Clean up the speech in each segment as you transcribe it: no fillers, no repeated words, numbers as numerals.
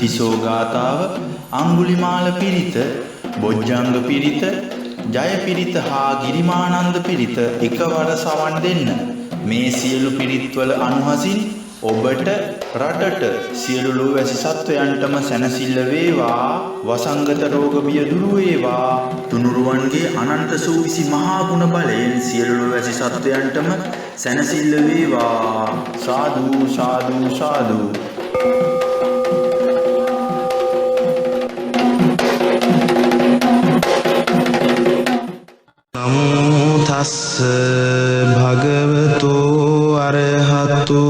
ඉතිපිසෝ ගාථාව, අංගුලිමාල පිරිත, බොජ්ජංග පිරිත, ජය පිරිත හා ගිරිමානන්ද පිරිත එකවර සවන් දෙන්න. මේ සියලු පිරිත්වල අනුහසින් ඔබට රටට සියලු ලෝවැසි සත්වයන්ටම සැනසෙල්ල වේවා. වසංගත රෝග බිය දුරු වේවා. තුනුරුවන්ගේ අනන්ත සූවිසි මහා ගුණ බලයෙන් සියලු ලෝවැසි සත්වයන්ටම සැනසෙල්ල වේවා. සාදු සාදු සාදු. නමෝ තස්ස භගවතු අරහතෝ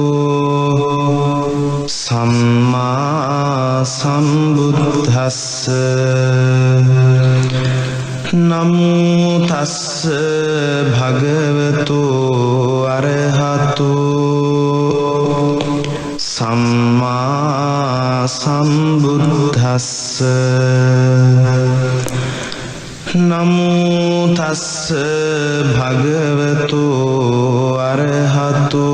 සම්මා සම්බුද්දස්ස. නමෝ තස්ස භගවතු අරහතෝ සම්මා සම්බුද්දස්ස. නමෝ තස්ස භගවතු අරහතෝ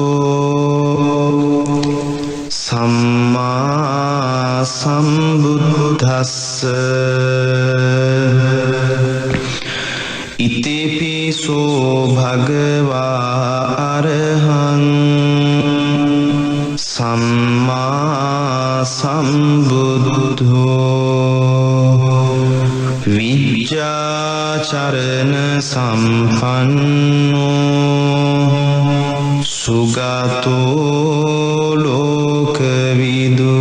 සම්මා සම්බුද්දස්ස. ඉතිපිසෝ භගවා අරහං සම්මා සම්බුද්ධෝ විජ්ජාචරණ සම්පන්නෝ සුගතෝ ලෝකවිදු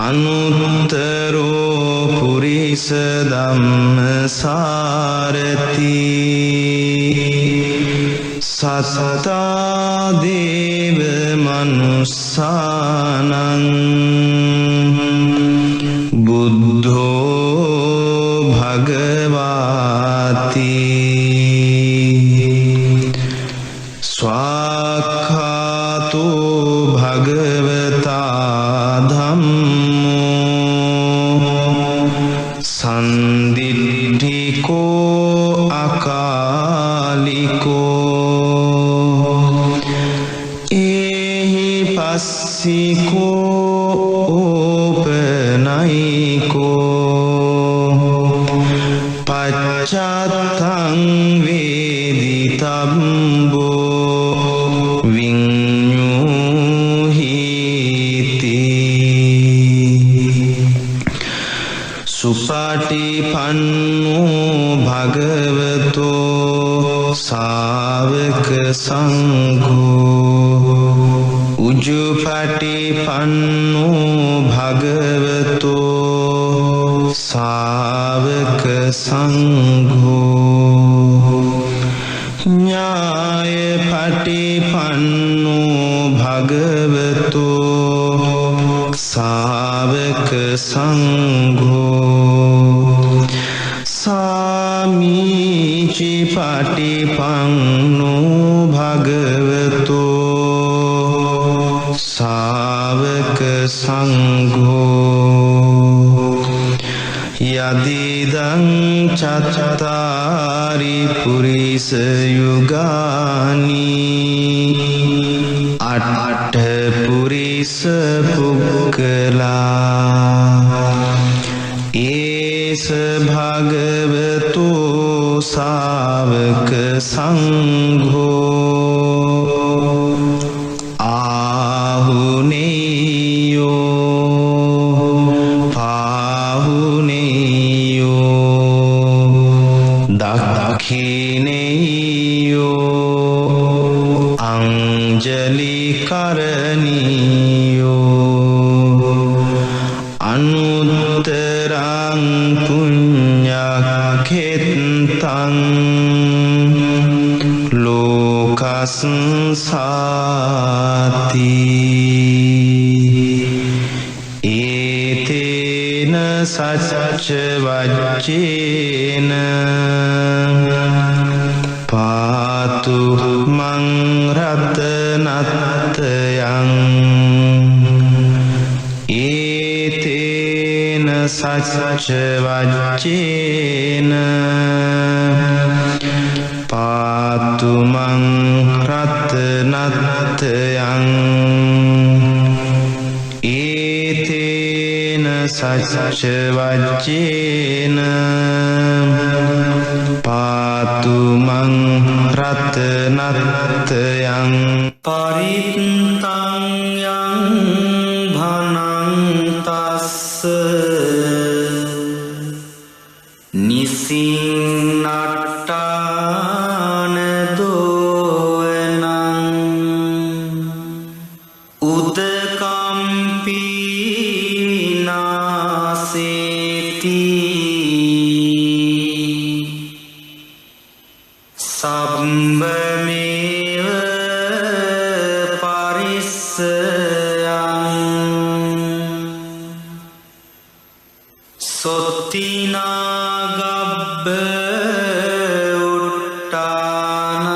අනුත්තරෝ පුරිස ධම්මසාරති සත්තා දේව මනුස්සානං බුද්ධෝ භගවාති ස්වාක්ඛාතෝ භගවතා ධම්මෝ සන්දිට්ඨිකෝ අකාලිකෝ ඒහි පස්සිකෝ පච්චත්තං වේදිතබ්බෝ විඤ්ඤුහිති සුපටිපන්නෝ භගවතෝ ශාවක සංඝෝ උජුපටිපන්නෝ භගවතෝ ශාවක සංඝෝ ඥාය පටිපන්නෝ භගවතෝ ශාවක සංඝෝ සාමීචි පටිපන්නෝ භගවතෝ ශාවක සංඝෝ යදිදං චත්තාරි පුරිස යුගානි අට්ඨ පුරිස පුක්කලා ඒස භගවතු ශාවක සංඝෝ ආහුනේයෝ පාහුනේයෝ දක්ඛිනේයෝ අංජලි කරණීයෝ අනුත්තරං පුඤ්ඤක්ඛෙත්තං ලෝකස්සාති ඒතේන සච්ච වච්චේන පාතු මං රතනත්තයං ඒතේන සච්ච වච්චේන පාතු මං රතනත්තයං සච්ච වජ්ජේන පාතු මං රතනත්තයං පරිත්තං යං භනං තස්ස නිසින්නට්ඨාන දෝවනං උදකම්පි විනාසේති සම්බමේව පරිස්සයං සොත්තිනාගබ්බ උට්ටානං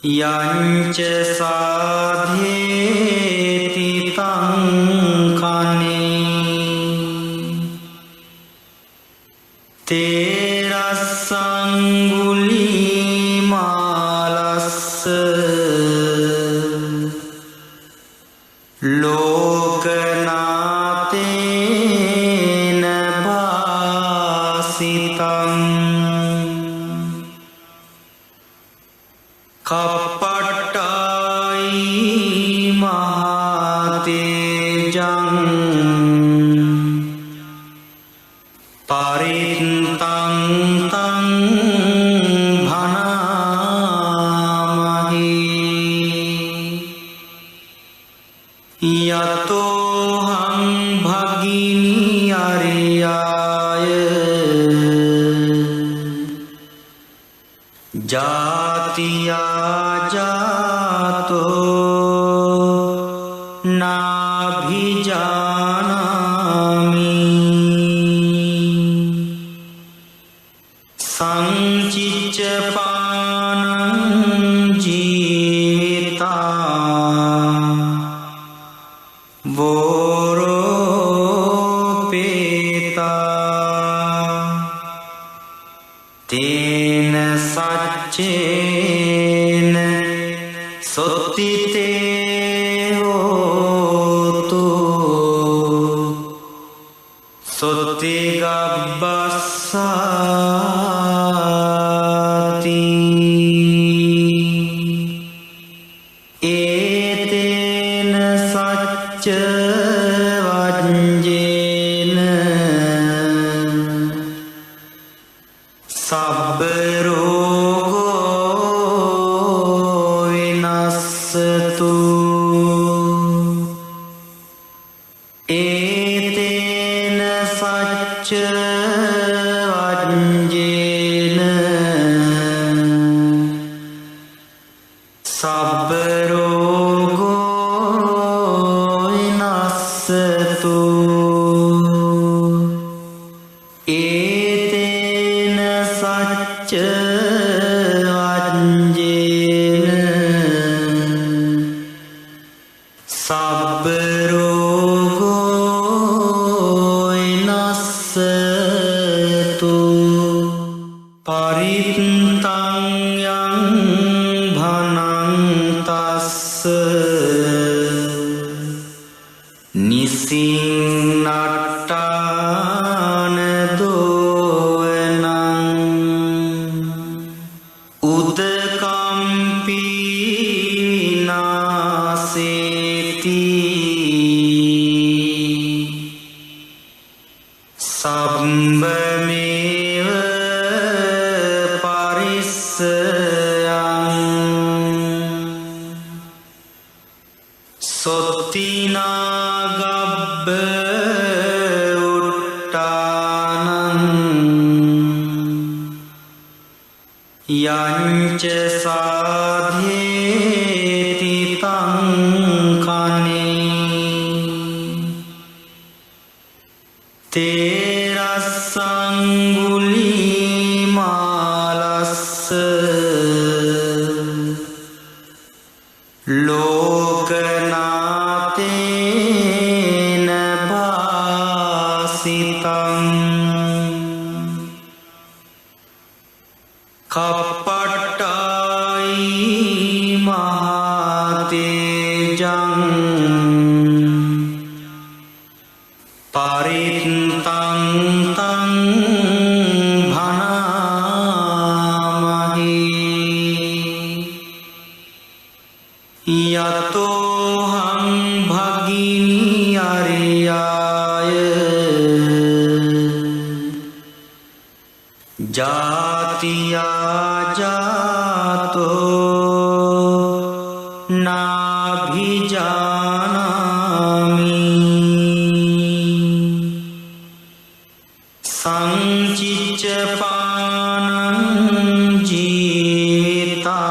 යංච සාධේති තං කනේ තේරස්සංගුලිමාලස්ස ලෝකනාතේන භාසිතං කප්පට්ටායි මහතේජං පරිත්තං තං භනාමහි යතෝහං භගිනි අරියාය ජාතියා ජාතෝ නාභිජානාමි සංචිච්ච පානං ජීවිතා වෝරෝපේතා තේන සච්චේන සොත්තිතේ හෝතු සොත්තිගබ්බස්සාති ඒතේන සච්ච වජ්ජේන සබ්බ රෝගෝ විනස්සතු ඒතේන සච්ච වජ්ජේන සබ්බ රෝගෝ විනස්සතු ඒතේන සච්ච වජ්ජේන සබ්බ රෝගෝ විනස්සතු පරිත්තං යං භනං තස්ස නිසින්නට්ඨාන දෝවනං උදකම්පි විනාසේති සම්බමේව පරිස්සයං සොත්තිනාගබ්බ උට්ටානං යංච සාධේති තං කනේ තේරස්සංගුලිමාලස්ස ලෝකනාතේන භාසිතං කප්පට්ටායි මහතේජං පරිත්තං තං භනාමහි යතෝහං භගිනී අරියාය ජාතියා ජාතෝ නාභිජානාමි සංචිච්ච පානං ජීවිතා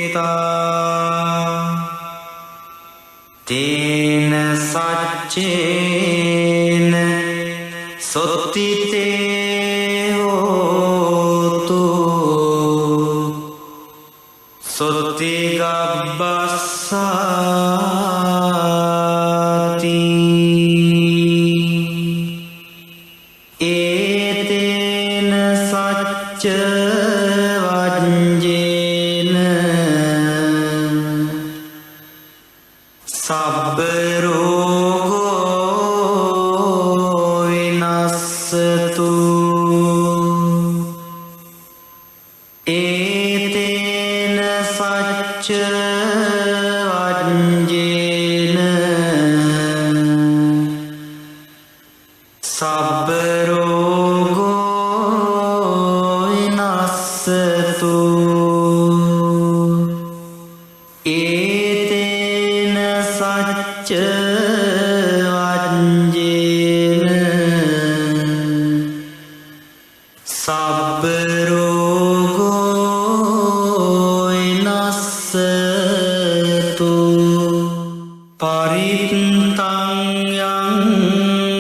වෝරෝපේතා තේන සච්චේන සොත්තිතේ හෝතු සොත්ති ගබ්බස්සාති ඒතේන සච්ච වජ්ජේන සබ්බ රෝගෝ විනස්සතු ඒතේන සච්ච වජ්ජේන සබ්බ රෝගෝ විනස්සතු ඒතේන සච්ච වජ්ජේන සබ්බ රෝගෝ විනස්සතු පරිත්තං යං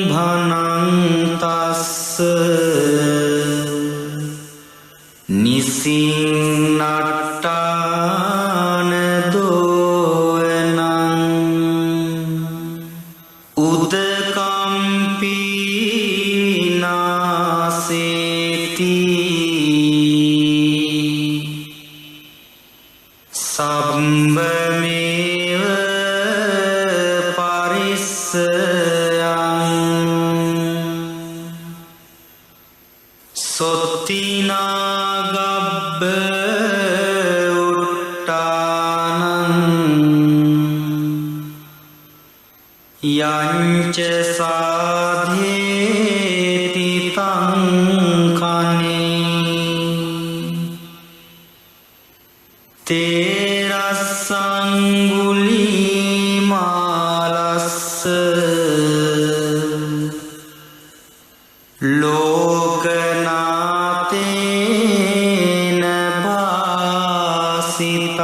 භනන්තස්ස නිසින්නට්ඨාන දෝනං උදකම්පි විනාසේති සම්බමේව පරිස්සයං සොත්තිනාගබ්බ උට්ටානං යංච සාධේති තං කනේ තේරස්සංගුලිමාලස්ස ලෝකනාතේන භාසිතං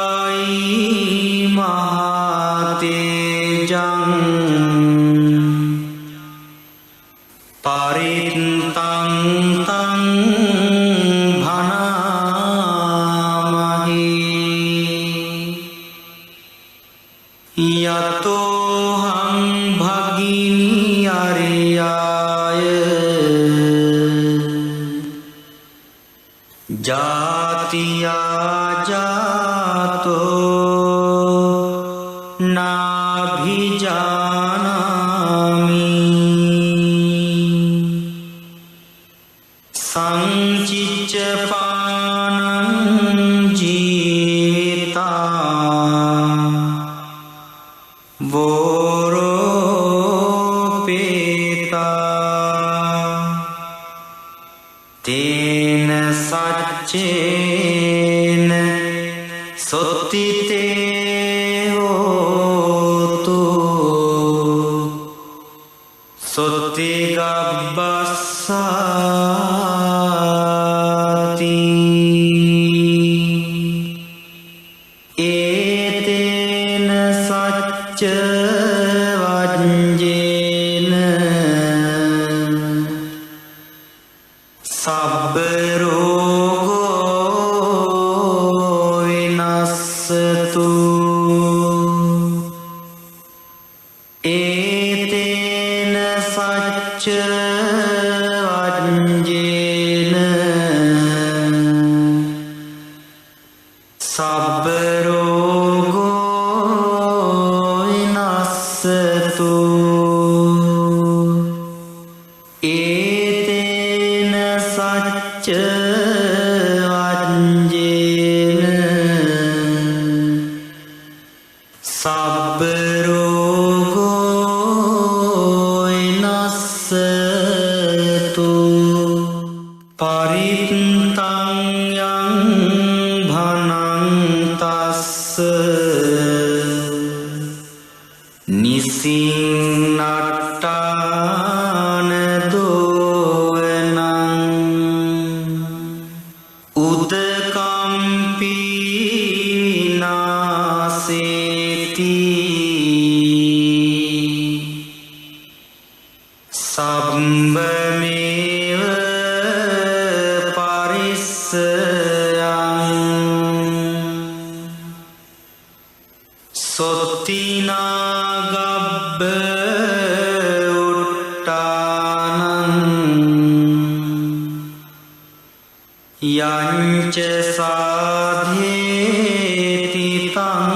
කප්පට්ටායි මහතේජං පරිත්තං තං භනාමහි යතෝහං භගිනී අරියාය ජාතියා ජාතෝ නාභිජානාමි සංචිච්ච පානං ජීවිතා වෝරෝපේතා තේන සච්චේන සොත්තිතේ හෝතු සොත්ති ගබ්බස්සාති ඒතේන සච්ච වජ්ජේන සබ්බ රෝගෝ විනස්සතු ඒතේන සච්ච වජ්ජේන සච්ච වජ්ජේන සබ්බ රෝගෝ විනස්සතු පරිත්තං යං භනං තස්ස නිසින්නට්ඨාන දෝවනං උදකම්පි නාසේති සම්බමේව පරිස්සයං සොත්තිනාගබ්බ උට්ටානං යංච සාධේති තං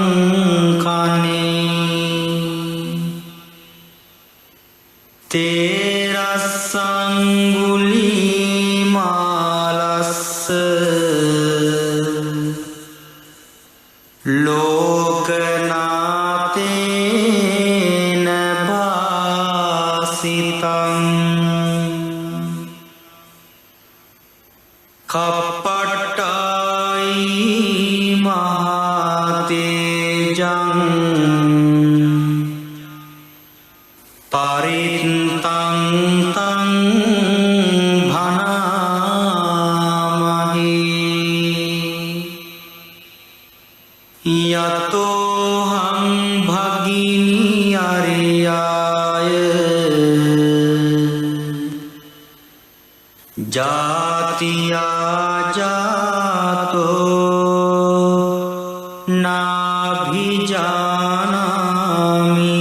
කනේ තේරස්සංගුලිමාලස්ස ලෝකනාතේන භාසිතං කප්පට්ටායි මහතේජං පරිත්තං තං භනාමහි යතෝහං භගිනි අරියාය ජාතියා ජාතෝ නාභිජානාමි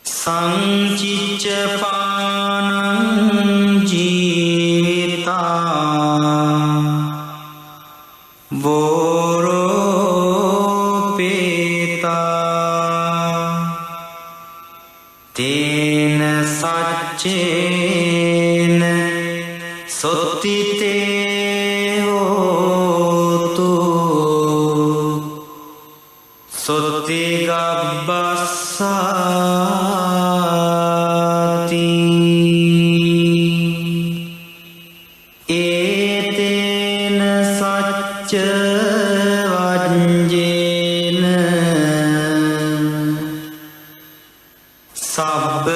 සංචිච්ච පානං ජීවිතා වෝරෝපේතා තේන සච්චේන සොත්තිතේ හෝතු සොත්තිගබ්බස්සාති ඒතේන සච්ච වජ්ජේන සබ්බ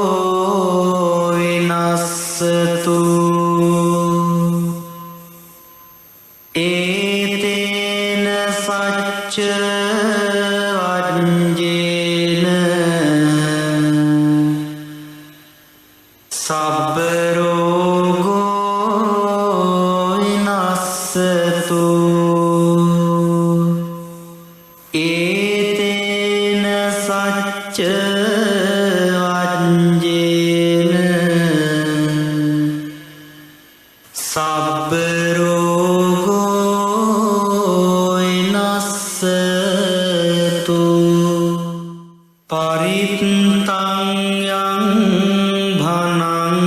රෝගෝ විනස්සතු ඒතේන සච්ච වජ්ජේන සබ්බ රෝගෝ විනස්සතු ඒතේන සච්ච වජ්ජේන සබ්බ රෝගෝ විනස්සතු පරිත්තං යං භනං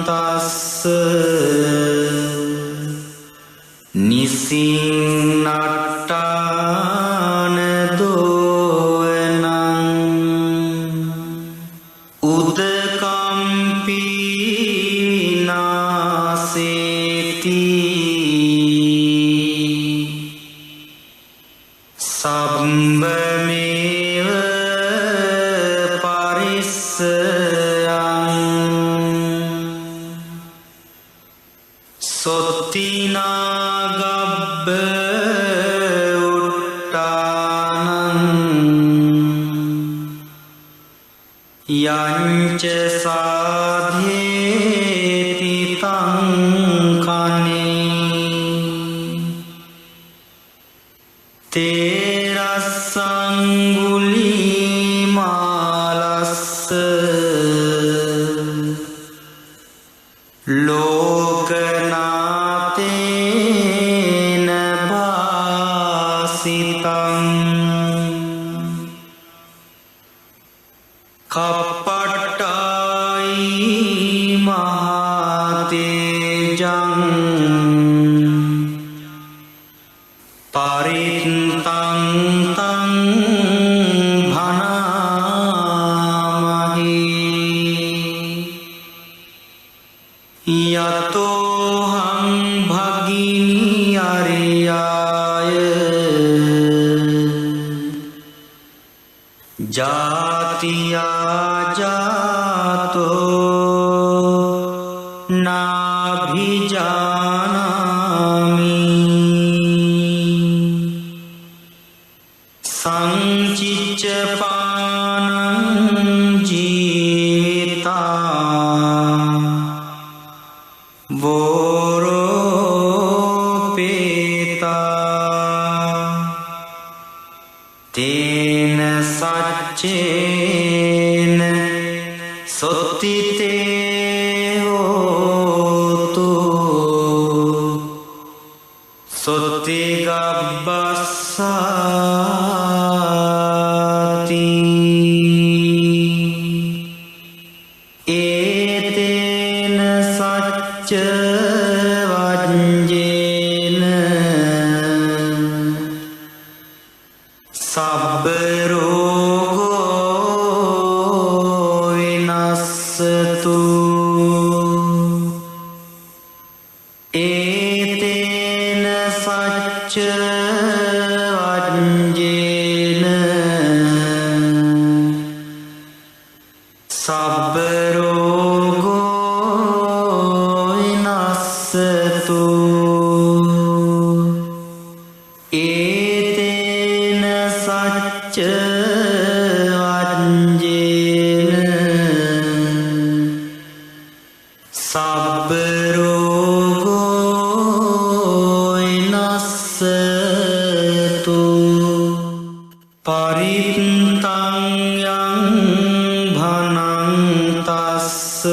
තස්ස නිසින්නට්ඨාන දෝවනං උදකම්පි නාසේති සම්බමේව පරිස්සයං සොත්තිනාගබ්බ උට්ටානං යංච සාධේති තං කනේ තේරස්සංගුලිමාලස්ස ලෝකනාතේන භාසිතං කප්පට්ටා මහතේජං පරිත්තං තං භනාමහි යතෝහං භගිනී අරියාය ජාතියා ජාතෝ නාභිජානාමි සංචිච්ච පානං ජීවිතා වෝරෝපේතා තේන සච්චේන සොත්තිතේ හෝතු සොත්තිගබ්බස්සාති ඒතේන සච්ච වජ්ජේන සබ්බ රෝගෝ විනස්සතු ඒතේන සච්ච වජ්ජේන සබ්බ රෝගෝ විනස්සතු ඒතේන සච්ච වජ්ජේන සබ්බ රෝගෝ විනස්සතු පරිත්තං යං භනන්තස්ස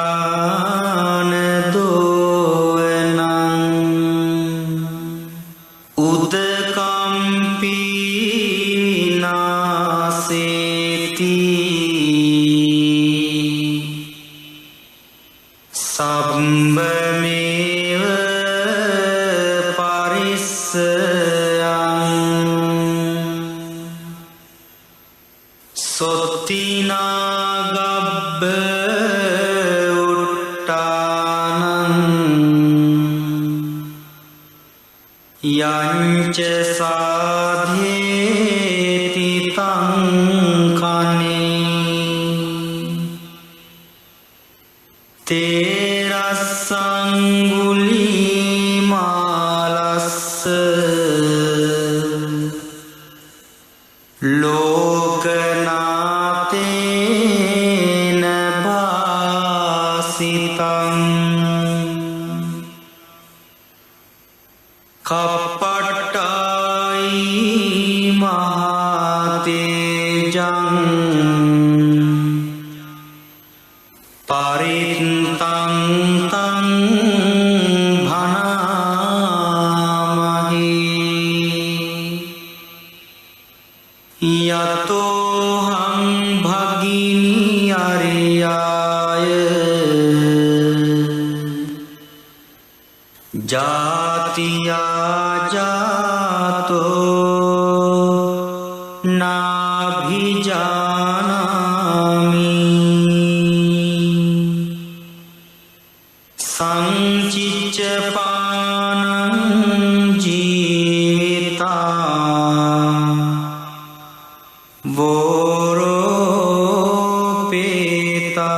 නිසින්නට්ඨාන දෝවනං උදකම්පි විනාසේති සම්බමේව පරිස්සයං සොත්තිනාගබ්බ උට්ටානං යංච සාධේති තං කනේ තේරස්සංගුලිමාලස්ස ලෝකනාතේන භාසිතං කප්පට්ටායි මහතේජං පරිත්තං තං භනාමහි යතෝහං භගිනී අරියාය ජාතියා ජාතෝ නාභිජානාමි සංචිච්ච පානං ජීවිතා වෝරෝපේතා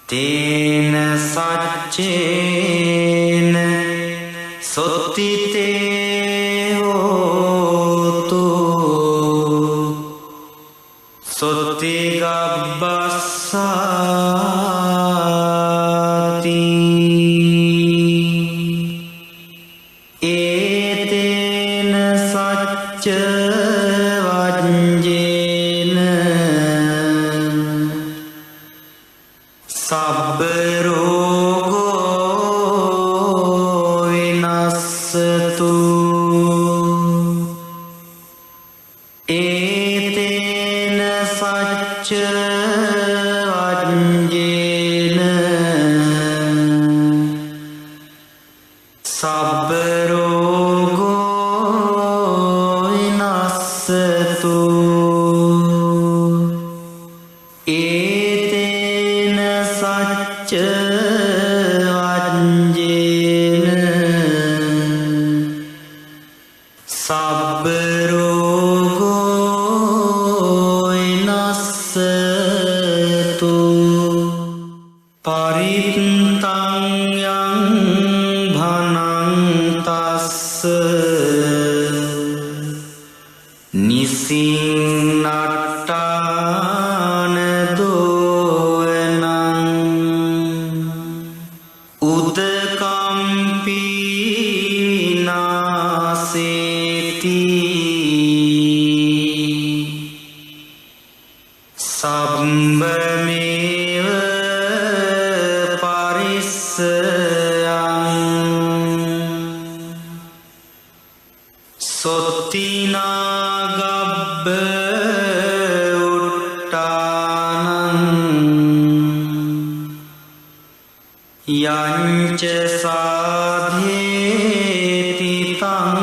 තේන සච්චේන සොත්තිතේ හෝතු සොත්තිගබ්බස්සාති ඒතේන සච්ච වජ්ජේන සබ්බ රෝගෝ විනස්සතු වජ්ජේන සබ්බ රෝගෝ විනස්සතු ඒතේන සච්ච සබ්බ රෝගෝ විනස්සතු පරිත්තං යං භනන්තස්ස නිසින්නට්ඨාන දෝවනං උදකම්පි විනාසේති සම්බමේව පරිස්සයං සොත්තිනාගබ්බ උට්ටානං යංච සාධේති තං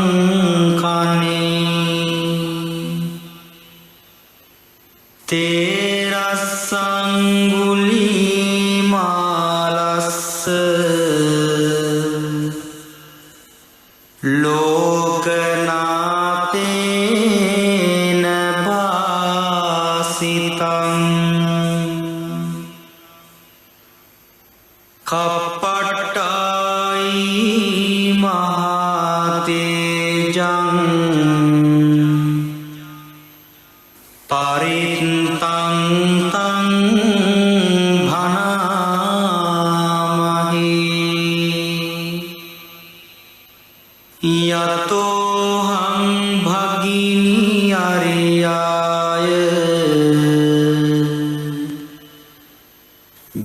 කනේ තේරස්සංගුලිමාලස්ස ලෝකනාතේන භාසිතං කප්පට්ටායි මහතේජං පරිත්තං තං භනාමහි යතෝහං භගිනි අරියාය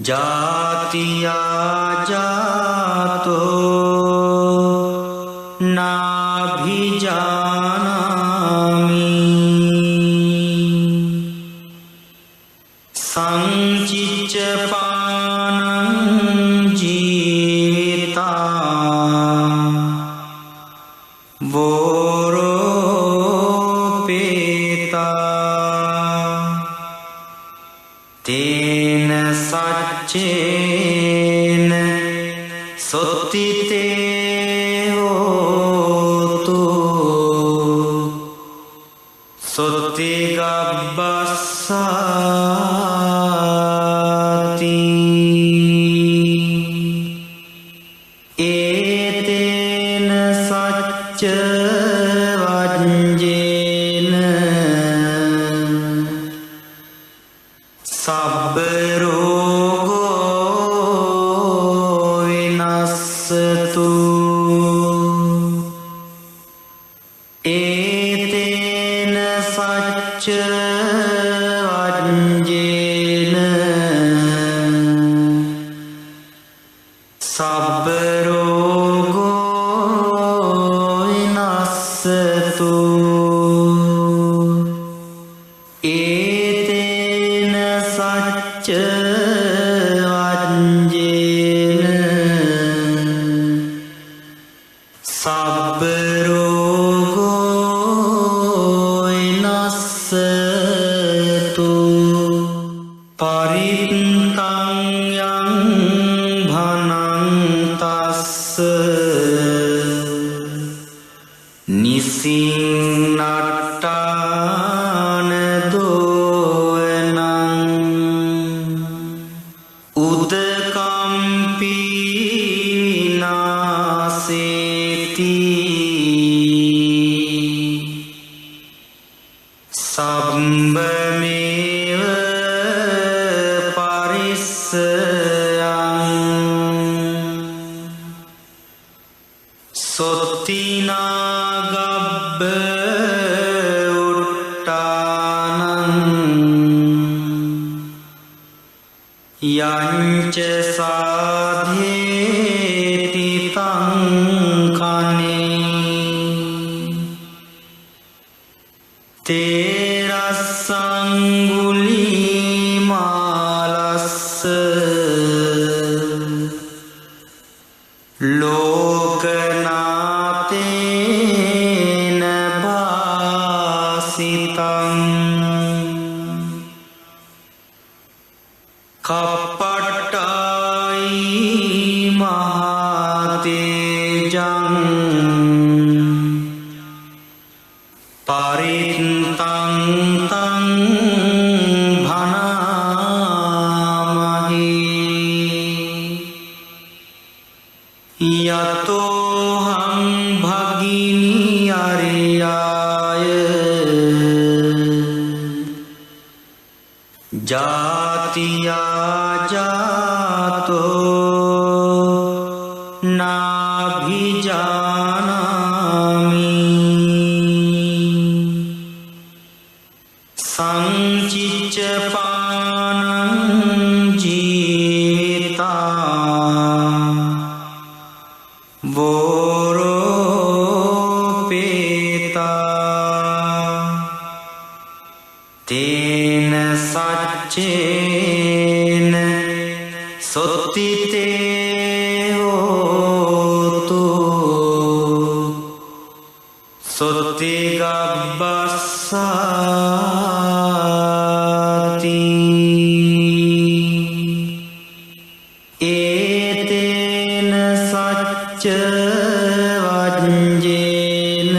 ජාතියා ජාතෝ නාභිජානාමි සංචිච්ච පානං ජීවිතා වෝරෝපේතා තේන සච්චේන සොත්තිතේ හෝතු සොත්ති ගබ්බස්සාති ඒතේන සච්ච වජ්ජේන සබ්බ රෝගෝ විනස්සතු ඒතේන සච්ච වජ්ජේන සබ්බ රෝගෝ විනස්සතු ඒතේන සච්ච වජ්ජේන සබ්බ රෝගෝ විනස්සතු පරිත්තං යං භනන්තස්ස නිසින්නට්ඨාන දෝවනං උදකම්පි විනාසේති සම්බමේව පරිස්සයං සොත්තිනාගබ්බ උට්ටානං යංච සාධේති තං කනේ තේරස්සංගුලී වාසිතං කප්පට්ටායි මහතේජං පරිත්තං තං භනාමහි යතෝහං භගිනි අරියාය ජාතියා ජාතෝ නාභිජානාමි සංචිච්ච පානං ජීවිතා වෝරෝපේතා තේන සච්චේන සොත්තිතේ හෝතු සොත්ති ගබ්බස්සාති ඒතේන සච්ච වජ්ජේන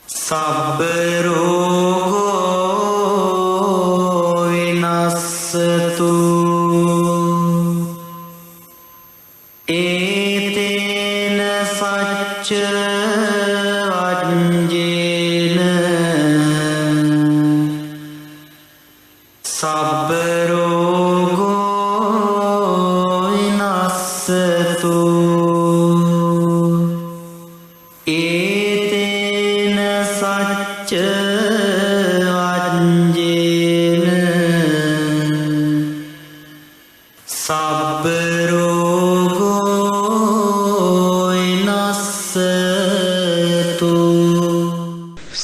සබ්බ රෝගෝ විනස්සතු ඒතේන සච්ච වජ්ජේන සබ්බ රෝගෝ විනස්සතු ඒතේන සච්ච වජ්ජේන සබ්බ රෝගෝ විනස්සතු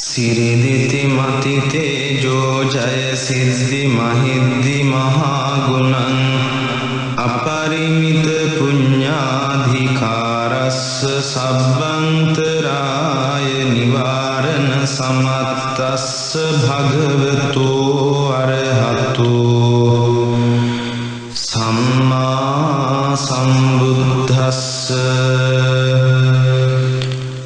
සිරිදිති මති තේජෝ ජය සිද්ධි මහිද්දි මහා ගුණං අපරිමිත පුඤ්ඤාධිකාරස්ස සබ්බන්තරාය නිවාරණ සමත්තස්ස භගවතෝ අරහතෝ සම්මා සම්බුද්දස්ස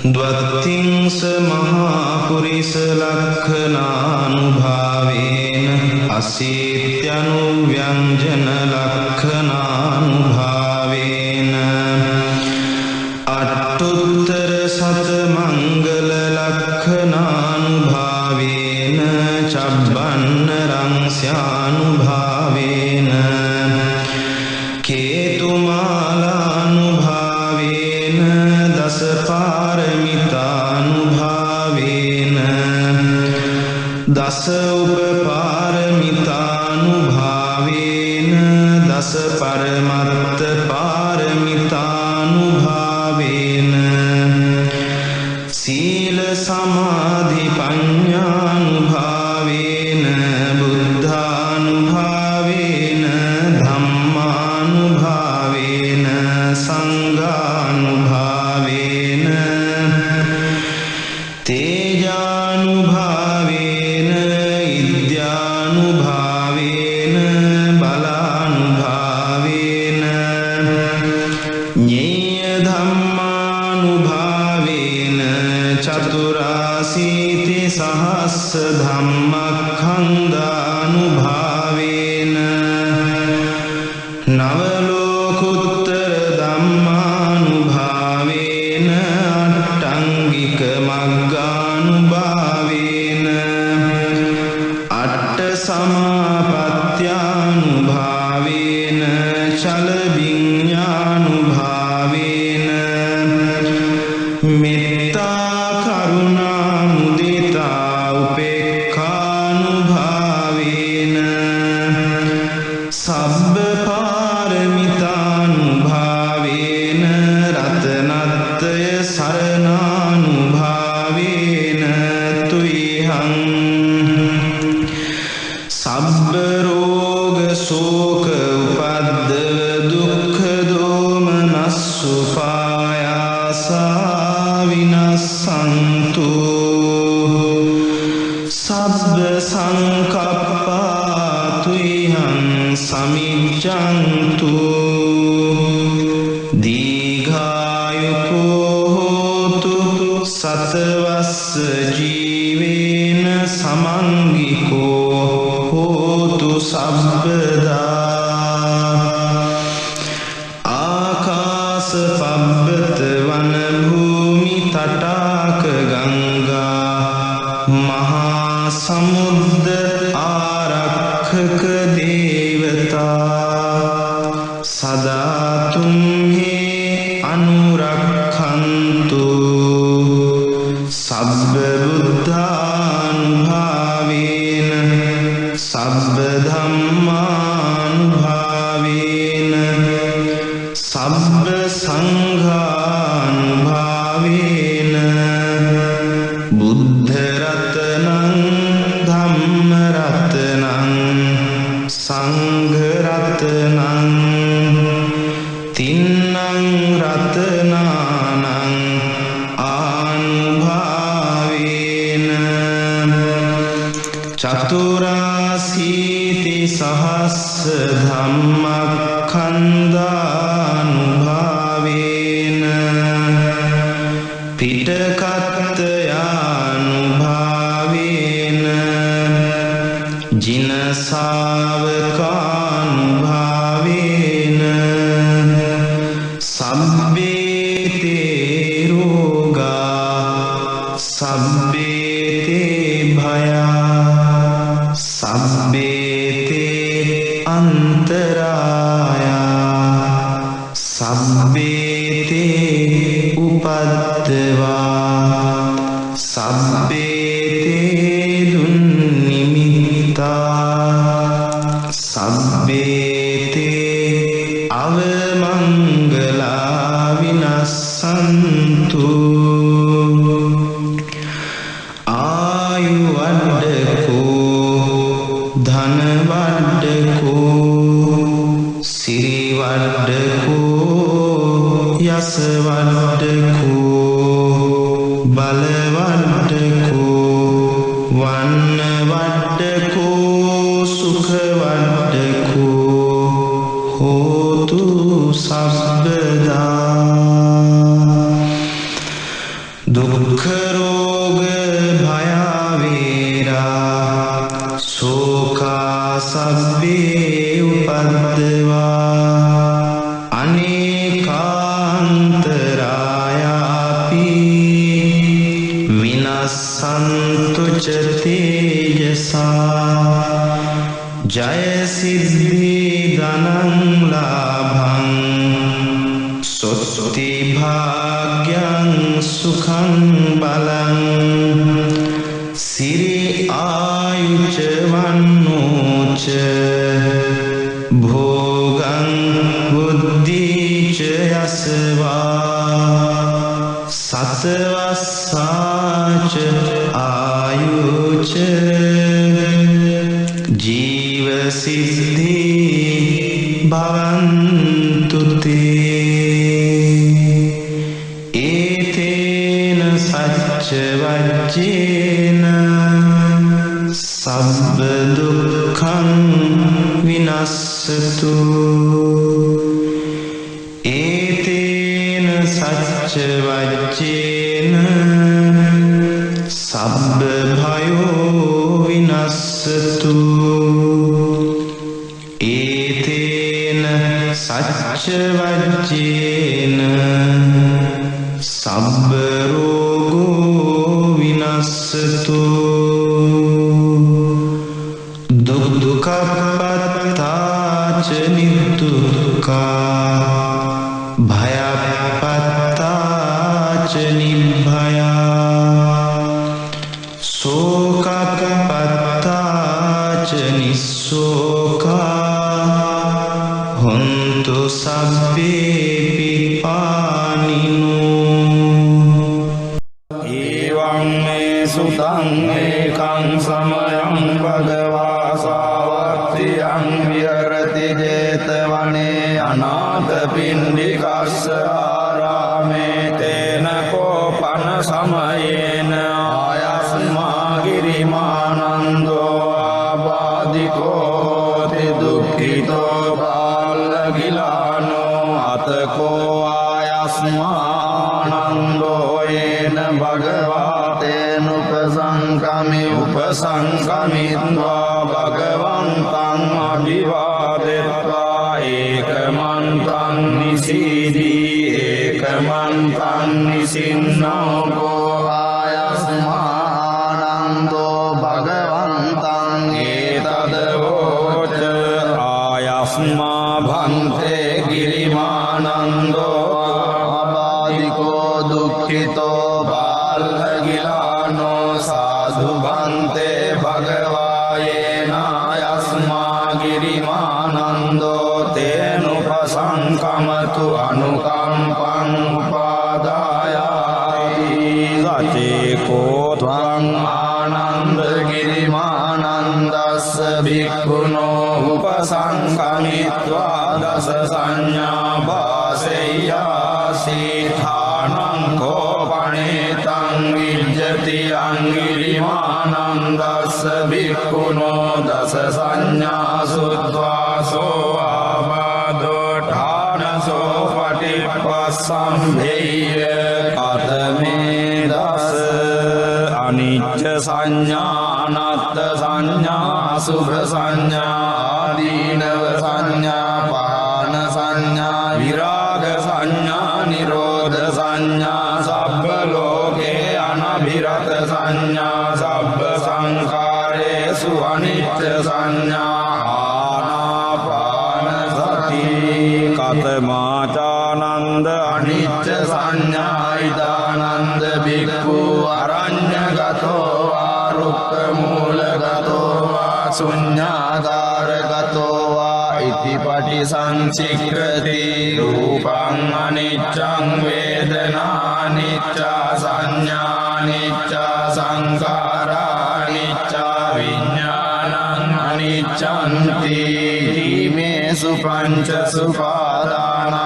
ද්වත්තිංස මහා පුරිස ලක්ඛනානුභාවේන අසීත්‍යනුව්‍යංජන ලක්ඛනානුභාවේන අට්ඨුත්තර සත මංගල ලක්ඛනානුභාවේන චබ්බන්න රංස්යානුභාවේන කේතුමාලානුභාවේන දස පාරමිතානුභාවේන දස උපපාරමිතානුභාවේන දස පරමත්ත පාරමිතානුභාවේන සීල සමාධි පඤ්ඤානුභාවේන බුද්ධානුභාවේන ධම්මානුභාවේන සංඝානුභාවේන තේජානුභාවේන ඉද්‍යානුභාවේන බලානුභාවේන ඤේය ධම්මානුභාවේන චතුරාසීති සහස්ස ධම්මඛණ්ඩානුභාවේන නව ලෝකුත්තර ධම්මානුභාවේන අට්ඨංගික මග්ගානුභාවේන අට්ඨ සමාපත්ත්‍යානුභාවේන චල විඤ්ඤානුභාවේන මෙත්තා කරුණා මුදිතා උපේක්ඛානුභාවේන සබ්බ පාරමිතානුභාවේන රතනත්‍රය සරණානුභාවේන තුයිහං සබ්බ රෝග ශෝක උපද්දව දුක්ඛ දෝමනස්සුපායාසා විනස්සං සංකප්පා තුයිහං සමිච්ඡන්තු දීඝායුකෝ හෝතු සතවස්ස ජීවේන සමංගිකෝ හෝතු සබ්බදා ආකාස පබ්බත වන භූමි තටාක ගංගා මහා සමුද්ද ආරක්ෂක දේවතා සදා තුම්හි අනුරක්ඛන්තු සබ්බ බුද්ධානුභාවේන සබ්බ ධම්මානුභාවේන සබ්බ සංඝානුභාවේන බුද්ධ රතනං ධම්ම රතනං සංඝ රතනං තින්නං රතනානං ආනුභාවේන චතුරාසීති සහස්ස ධම්මක්ඛන්දානුභාවේන පිටකත්තයානුභාවේන ජින ශාවකානුභාවේන සබ්බේතේ රෝගා සබ්බේතේ භයා සබ්බේතේ අන්තරායා සබ්බේතේ උපද්දවා සබ්බේතේ දුන්නිමිත්තා සබ්බේතේ අවමංගලා විනස්සන්තු ආයු වඩ්ඩකෝ ධන වඩ්ඩකෝ සිරි වඩ්ඩකෝ යස වඩ්ඩකෝ බල වඩ්ඩකෝ වන්න වඩ්ඩකෝ සුඛ වඩ්ඩකෝ හෝතු සබ්බදා දුක්ඛ රෝග භයවේරා සෝකා සබ්බේ උපද්දවා අනේකාන්තරායාපි විනස්සන්තු ච තේජසා ජය සිද්ධි ධනං ලාභං සොත්ති භාග්‍යං සුඛං බලං සිරි ආයුච වන්නෝච භෝගං බුද්ධිච යසවා සතවස්සාච ආයුච ජීව සිද්ධි භවන්තු තේ ඒතේන සච්ච වච්චේන සබ්බ දුක්ඛං විනස්සතු ඒතේන සච්ච වච්චේන සබ්බ භයෝ විනස්සතු ඒතේන සච්ච වච්චේන සබ්බ රෝගෝ විනස්සතු දුක්ඛපත්තාච නිදුක්ඛා භයපත්තාච නිභයා සෝකපත්තාච නිස්සෝකා හොන්තු සබ්බේ පිපානිනෝ එවං මේ සුතං ඒකං සමයං භගවා සාවත්තියං විහෙරති 제තවනේ අනාථ පින්ඩිකස්ස ආරාමේ තේන කෝපන සමයේන ආයස්මා ගිරිමානන්දෝ භගවාතේනුපසංකමි උපසංකමිත්වා භගවන්තං අභිවාදෙත්වා ඒකමන්තං නිසීදී ඒකමන්තං නිසින්නෝ ආයස්මානන්දෝ භගවන්තං ඒතදවෝච ආයස්මා භන්තේ ගිරිමානන්දෝ අබාධිකෝ දුක්ඛිතෝ බාලගිලානෝ සාධු භන්තේ භගවායේනායස්මා ගිරිමානන්දෝ තේනුපසංකමතු අනුකම්පං උපාදායාති සචේකෝ ත්වං ආනන්ද ගිරිමානන්දස්ස භික්ඛුනෝ උපසංකමිත්වා දස සංඥා වාසෙය්‍යාසීථානං කෝපණේතං විජ්ජති අංගිරිමානන්දස්ස භික්ඛුනෝ දස සංඥා සුත්වාසෝ ආබාධෝ ඨානසෝ පටිපස්සම්භේය කතමේ දස අනිච්ච සංඥා අනත්ත සංඥා සුභ සංඥා ආදීනව සංඥා පාන සංඥා විරාග සංඥා නිරෝධ සංඥා සබ්බ ලෝකේ අනභිරත සංඥා සබ්බ සංඛාරේසු අනිච්ච සංඥා ආනාපාන සති කතමාචානන්ද අනිච්ච සංඥා ඉදානන්ද භික්ඛු අරඤ්ඤගතෝ වා රුක්ඛ මූලගතෝ වා ශුඤ්ඤාගාරගතෝ වා ඉතිපටි සංසික්ඛති රූපං අනිච්ඡං වේදනානිච්ඡා සංඥානිච්ඡා සංඛාරානිච්ඡා විඥානං අනිච්ඡන්ති මේසු පංචසු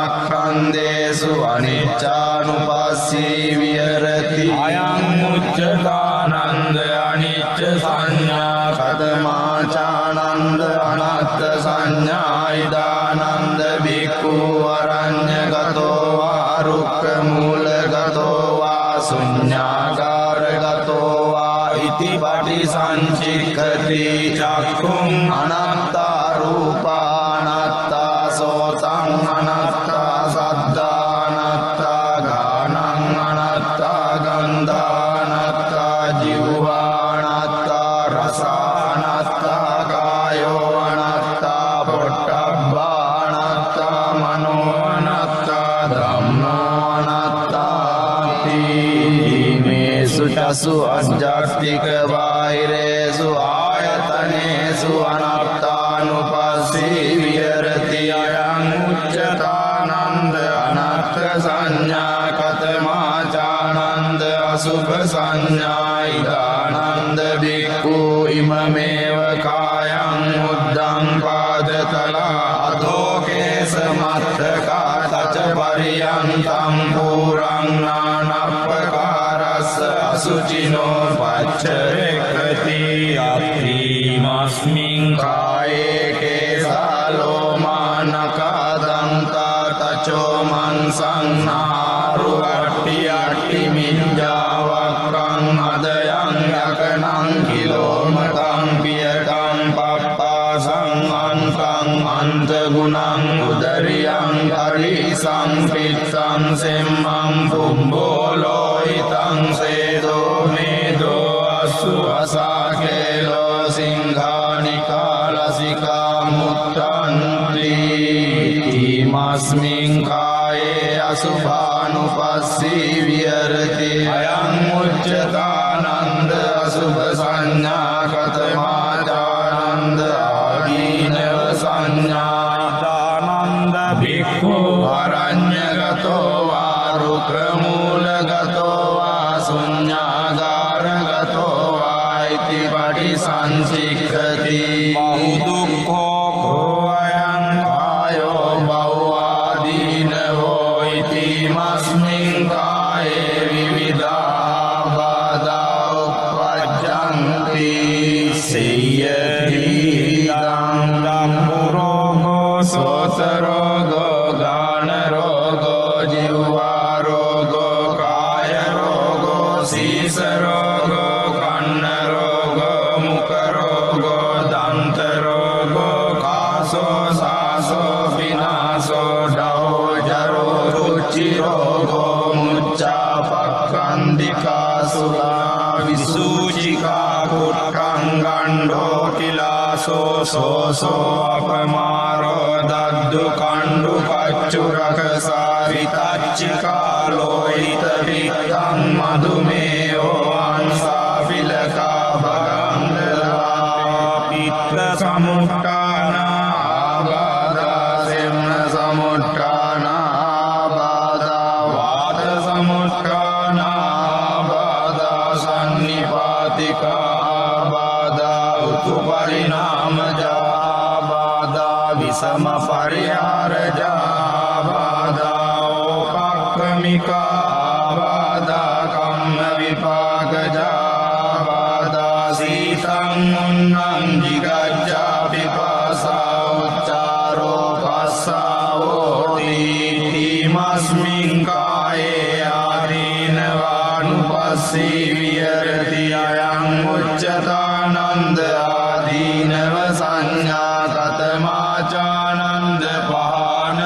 පාදානස්කන්ධේසු අනිච්ඡානුපස්සී විහෙරති අයං උච්චතානන්ද අනිච්ච සංඥා කතමාචානන්ද අනත්ත සංඥා ඉදානන්ද භික්ඛු අරඤ්ඤගතෝ වා රුක්ඛ මූලගතෝ වා ශුඤ්ඤාගාරගතෝ වා ඉතිපටි සංචික්ඛති චක්ඛුං අනත්තා රූපා අනත්තා සෝතං අනත්තා සද්දා අනත්තා ගානං අනත්තා ගන්ධා අනත්තා ජීවා අනත්තා රස අනත්තා කායෝ අනත්තා පොට්ටබ්බා අනත්තා මනෝ අනත්තා ධම්මෝ අනත්තාති මේසු චසු අජ්ජත්තික බාහිරේසු ආයතනේසු අනත්තානුපස්සී විහෙරති අයං උච්චතානන්ද අනත්ත සංඥා කතමාචානන්ද අසුභ සංඥා ඉදානන්ද භික්ඛු ඉමමේව කායං උද්ධං පාදතලා අදෝකේස මත්තකා තච පරියන්තං පුරං නානප්පකාරස්ස අසුචිනෝ පච්චරෙක්ඛති අත්ථීමස්මින් කායේ කේසාලෝමානකා දන්තා තචෝ මන්සං නාරුවට්ටි අට්ටි මිඤ්ඤාවක්ඛං අදයං යකනං කිලෝමතං පියටං පප්පාසං අන්තං අන්තගුණං උදරියං පරිසං පිත්තං සෙම්මං පුම්බෝලෝහිතං සේදෝ මේදෝ අස්සු අසාකේලෝ සිංහානිකා ලසිකා මුත්තන්ති ඉමස්මින් කායේ අසුභානුපස්සී විහෙරති අයං උච්චතානන්ද අසුභ සංඥා කතමාචානන්ද ආදීනව සංඥා ඉදානන්ද භික්ඛු අරඤ්ඤගතෝ වා රුක්ඛ මූලගතෝ වා ශුඤ්ඤාගාරගතෝ වා ඉතිපටි සංසික්ඛති බහු දුක්ඛෝ කෝ අයං කායෝ බහුආදීනවෝ ඉතිමස්මින් කායේ විවිධා බාධා උප්පජ්ජන්ති සේයති දං පුරෝගෝ සෝත රෝගෝ ගාන රෝගෝ ජීවා රෝගෝ කාය රෝගෝ සීස රෝගෝ කන්න රෝගෝ මුඛ රෝගෝ දන්ත රෝගෝ කාසෝ සාසෝ විනාසෝ ඩවෝ ජරෝ රුචි රෝගෝ මුච්ඡා පක්ඛන්දිකා සුලා විසූචිකා කුට්ටං ගණ්ඩෝ කිලාසෝ සෝසෝ අපමාරෝ දද්දු කණ්ඩු පච්චුරක සාරිතච්චිකා ලෝහිත පිත්තං මදුමේයෝ අංසාවිලකා භගන්දලා පිත්ත සමුට්ඨානා ආබාධා සෙම්න සමුට්ඨානා ආබාධා වාත සමුට්ඨානා ආබාධා සන්නිපාතිකා ආබාධා උතුපරිණාමජා ආබාධා විසම පරිහාරජා ආබාධා ඕපක්ඛමිකා ආබාධා කම්ම විපාකජා ආබාධා සීතං මුන්නං jigajja පිපාසා උච්චාරෝ පස්සාවෝ තීමස්මින් කායේ ආදීනවානුපස්සී විහෙරති අයං උච්චතානන්ද ආදීනව සංඥා කතමාචානන්ද පහන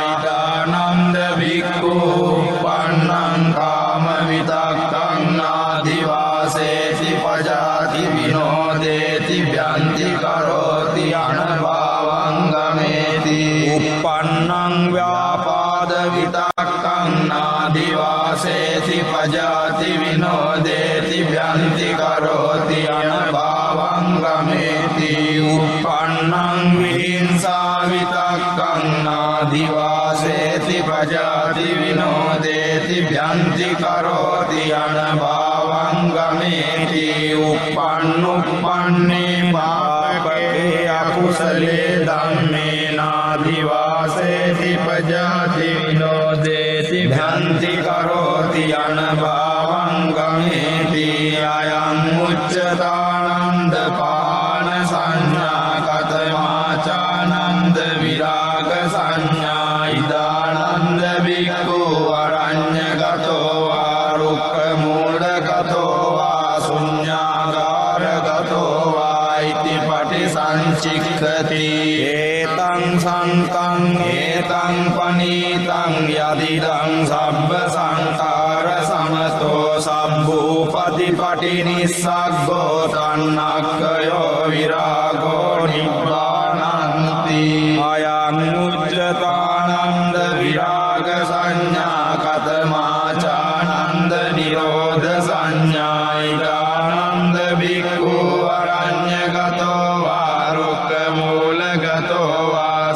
සංඥායිදානන්ද භික්ඛු පන්නං කාම විතක්කං නාදිවාසේති පජාති විනෝදේති ව්‍යන්ති කරෝති අනභවංගමේති uppannං ව්‍යාපාද විතක්කං නාදිවාසේති පජාති විනෝදේති ව්‍යන්ති කරෝති අනභවංගමේති uppannං විහිංසා විතක්කං නාදිවාසේති පජාති විනෝදේති ව්‍යන්ති කරෝති අනභවංගමේති uppannuppanනේ පාපකේ අකුසලේ ධම්මේ නාදිවාසේති පජාති විනෝදේති ව්‍යන්ති කරෝති අනභවංගමේති අයං උච්චතානන්ද පාන සංඥා කතමාචානන්ද විරාග සංඥා ඉදානන්ද භික්ඛු අරඤ්ඤගතෝ වා රුක්ඛ මූලගතෝ වා ශුඤ්ඤාගාරගතෝ වා ඉති පටිසංචික්ඛති ඒතං සන්තං ඒතං පනීතං යදිදං සබ්බ සංඛාර සමතෝ සබ්බූපදීපටි නිස්සග්ගෝ තන්නක්ඛයෝ විරාගෝ නිබ්බානන්ති අයං උච්චතානන්ද විරාග සංඥා කතමාචානන්ද නිරෝධ සංඥායිදානන්ද භික්ඛු අරඤ්ඤගතෝ වා රුක්ඛ මූලගතෝ වා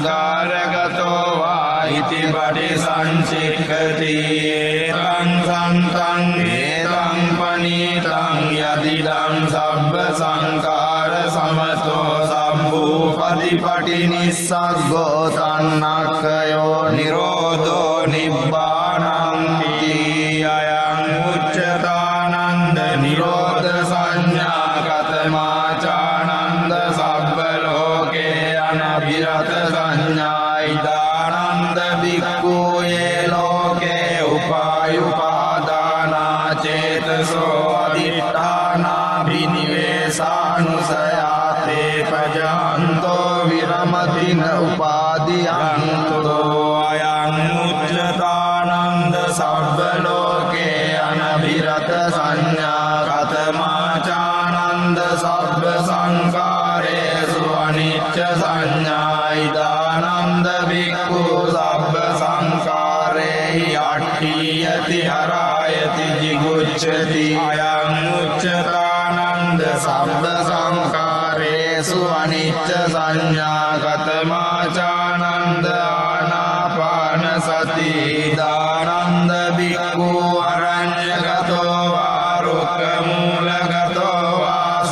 ශුඤ්ඤාගාරගතෝ වා ඉති පටිසංචික්ඛති ඒතං සන්තං ඒතං පනීතං යදිදං සබ්බ සංඛාර සමතෝ සබ්බූපදීපටි නිස්සග්ගෝ තන්නක්ඛයෝ නිරෝධෝ නිබ්බානන්ති අයං උච්චතානන්ද නිරෝධ සංඥා කතමාචානන්ද සබ්බ ලෝකේ අනබිරත සංඥායිදානන්ද භික්ඛු යේ ලෝකේ උපායුපාදානා චේතසෝ අදිඨානා විනිවේසානුසයා තේ පජාන්තෝ විරමතින උපාදීයන්තෝ අයං උච්චතානන්ද සබ්බ ලෝකේ අනබිරත සංඥා කතමාචානන්ද සබ්බ සංඛාරේසු අනිච්ච සංඥායිදානන්ද භික්ඛු සබ්බ සංඛාරේහි අට්ඨියති හරායති jigucchati අයං උච්චතානන්ද සබ්බ සංඛාරේසු අනිච්ච සංඥා කතමාචානන්ද ආනාපාන සති දානන්ද භික්ඛු අරඤ්ඤගතෝ වා රුක්ඛ මූලගතෝ වා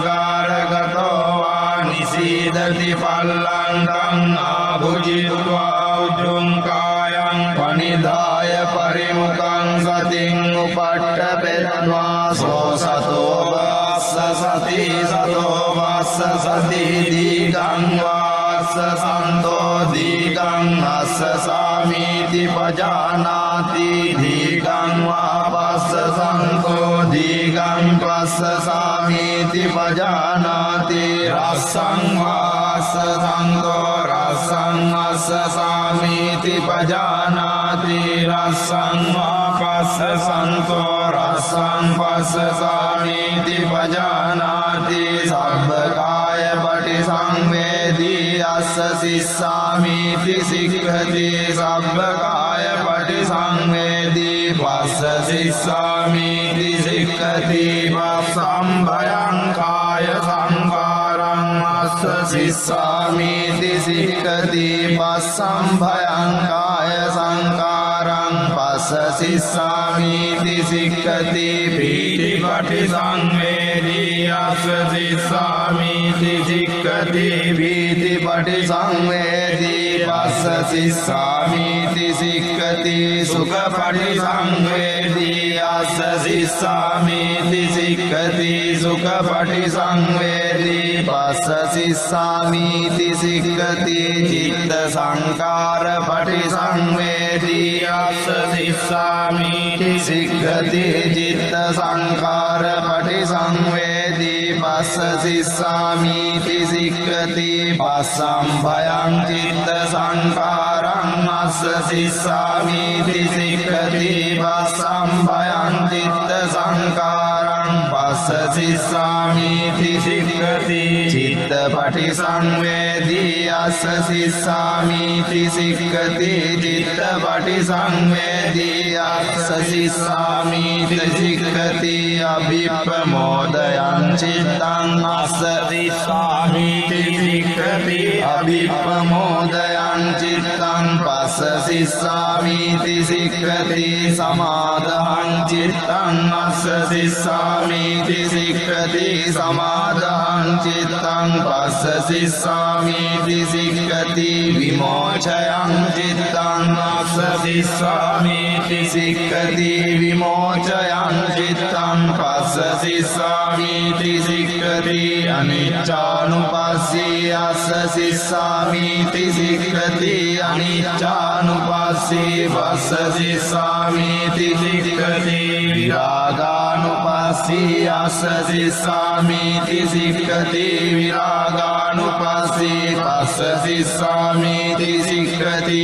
ශුඤ්ඤාගාරගතෝ වා නිසීදති පල්ලංකං ආභුජිත්වා උජ්ජුං කායං පනිදාය පරිමුඛං සතින් උපට්ඨපෙත්වා සෝ සතෝ වාස්ස සති සතෝ වාස්ස සති දීඝං වා අස්ස සන්තෝ දීගං අස්ස සාමීති පජානාති දීගං වා පස්ස සන්තෝ දීගං පස්ස සාමීති පජානාති රස්සං වාස්ස සන්තෝ රස්සං අස්ස සාමීති පජානාති රස්සං වා පස්ස සන්තෝ රස්සං පස්ස සාමීති පජානාති සබ්බකාය පටිසංවේදී අස්ස සිස්සාමීති සික්ඛති සබ්බකාය පටිසංවේදී පස්ස සිස්සාමීති සික්ඛති පස්සම්භයං කාය සංකාරං අස්ස සිස්සාමීති සික්ඛති පස්සම්භයං කාය සංකාරං පස්ස සිස්සාමීති සික්ඛති පීති පටිසංවේදී අස්ස සිස්සාමීති සික්ඛති පීති පටිසංවේදී පස්ස සිස්සාමීති සික්ඛති සුඛ පටිසංවේදී අස්ස සිස්සාමීති සික්ඛති සුඛ පටිසංවේදී පස්ස සිස්සාමීති සික්ඛති චිත්ත සංකාර පටිසංවේදී අස්ස සිස්සාමීති සික්ඛති චිත්ත සංකාර පටිසංවේදී පස්ස සිස්සාමීති සික්ඛති පස්සම්භයං චිත්ත සංකාරං අස්ස සිස්සාමීති සික්ඛති පස්සම්භයං චිත්ත සංකාරං පස්ස සිස්සාමීති සික්ඛති චිත්ත පටිසංවේදී අස්ස සිස්සාමීති සික්ඛති චිත්ත පටිසංවේදී අස්ස සිස්සාමීති සික්ඛති අභිප්පමෝදයං චිත්තං අස්ස සිස්සාමීති සික්ඛති අභිප්පමෝදයං චිත්තං පස්ස සිස්සාමීති සික්ඛති සමාදහං චිත්තං අස්ස සිස්සාමීති සික්ඛති සමාදහං චිත්තං පස්ස සිස්සාමීති සික්ඛති විමෝචයං චිත්තං අස්ස සිස්සාමීති සික්ඛති විමෝචයං චිත්තං පස්ස සිස්සාමීති සික්ඛති අනිච්චානුපස්සී අස්ස සිස්සාමීති සික්ඛති අනිච්චානුපස්සී පස්ස සිස්සාමීති සික්ඛති විරාගානුපස්සී අස්ස සිස්සාමීති සික්ඛති විරාගානුපස්සී පස්ස සිස්සාමීති සික්ඛති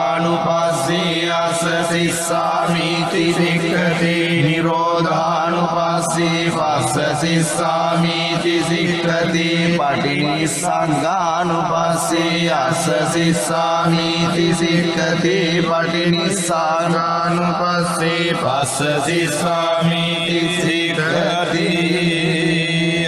නිරෝධානුපස්සී අස්ස සිස්සාමීති සික්ඛති නිරෝධානුපස්සී පස්ස සිස්සාමීති සික්ඛති පටිනිස්සග්ගානුපස්සී අස්ස සිස්සාමීති සික්ඛති පටිනිස්සග්ගානුපස්සී පස්ස සිස්සාමීති සික්ඛති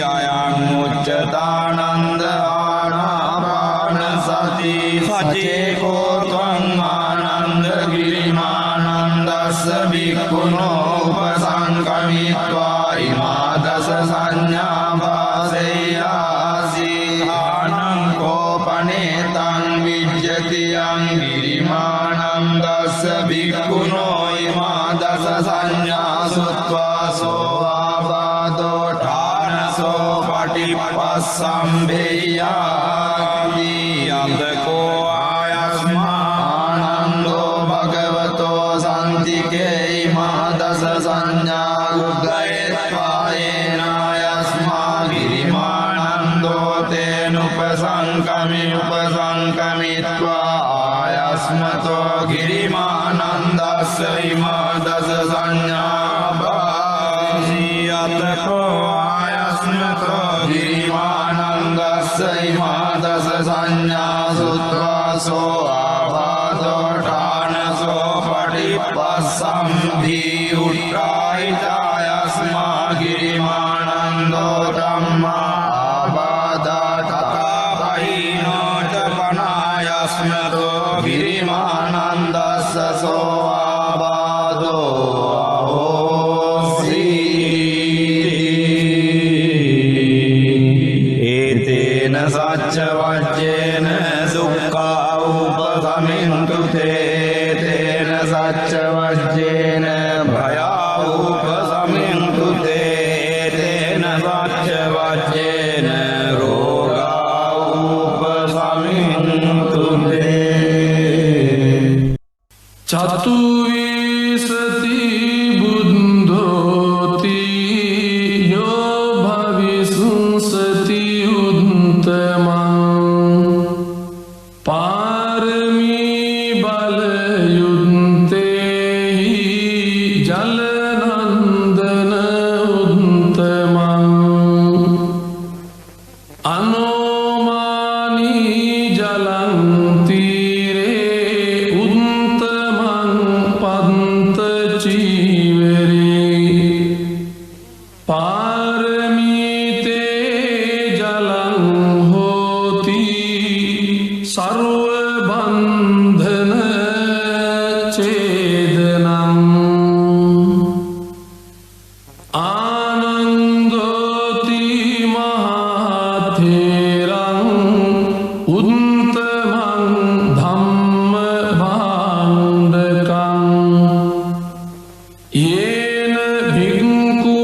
අයං උච්චතානන්ද ආනාපාන සති සචේකෝ ත්වං ආනන්ද ගිරිමානන්දස්ස භික්ඛුනෝ උපසංකමිත්වා ඉමා දස සංඥා වාසෙයාසි ආනං කෝපනේතං විජ්ජති යං ගිරිමානන්දස්ස භික්ඛුනෝ ඉමා දස සංඥා සුත්වා සෝ ආබාධෝ ඨානසෝ පටිපස්සම්භේයාති යතකෝ ආයස්මානන්දෝ භගවතෝ සන්තිකේ ඉමා දස සංඥා උද්ගයත්වායේනායස්මා ගිරිමානන්දෝ තේනුපසංකමිත්වා ආයස්මතෝ ගිරිමානන්දස්ස ඉමා දස සංඥා භාසියතකෝ ආයස්මතෝ ගිරිමානන්දස්ස ඉමා දස සංඥා සුත්වා සෝ ආබාධෝ ඨානසෝ පටිපස්සම්භී උට්ඨායිතායස්මා ගිරිමානන්දෝ ධම්මා ආබාධා තථාපහිනෝ ච පනායස්මතෝ ගිරිමානන්දස්ස සෝ ආබාධෝ අහෝසි ඒතේන සච්ච වච්චේන දුක්ඛා උපසමින්තු තේන සච්ච වච්චේන භයා උපසමින්තු තේන සච්ච වච්චේන ජලනන්දන උත්තමං අනෝමානී ජලං තීරේ උත්තමං පන්ත චීවරේ පාරමීතේ ජලං හෝති සර්ව බන්ධන චේදනං ආනන්දෝති මහතේරං උත්තමං ධම්ම භාණ්ඩකං යේන භික්ඛු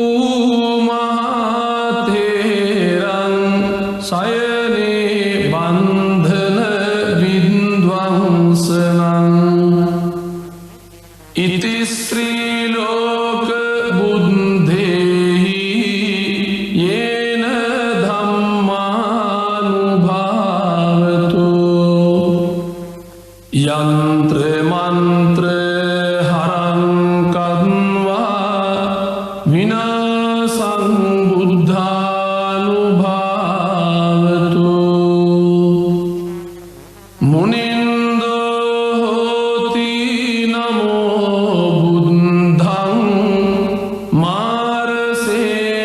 මහතේරං සයනේ බන්ධන විද්වංසනං ඉති ශ්‍රී ලෝක බුද්ධේහි යේන ධම්මානුභාවතු යන්ත්‍ර මන්ත්‍ර හරං කද්වා විනාසං බුද්ධානුභාවතු මුනින්දෝ හෝති නමෝ බුද්ධං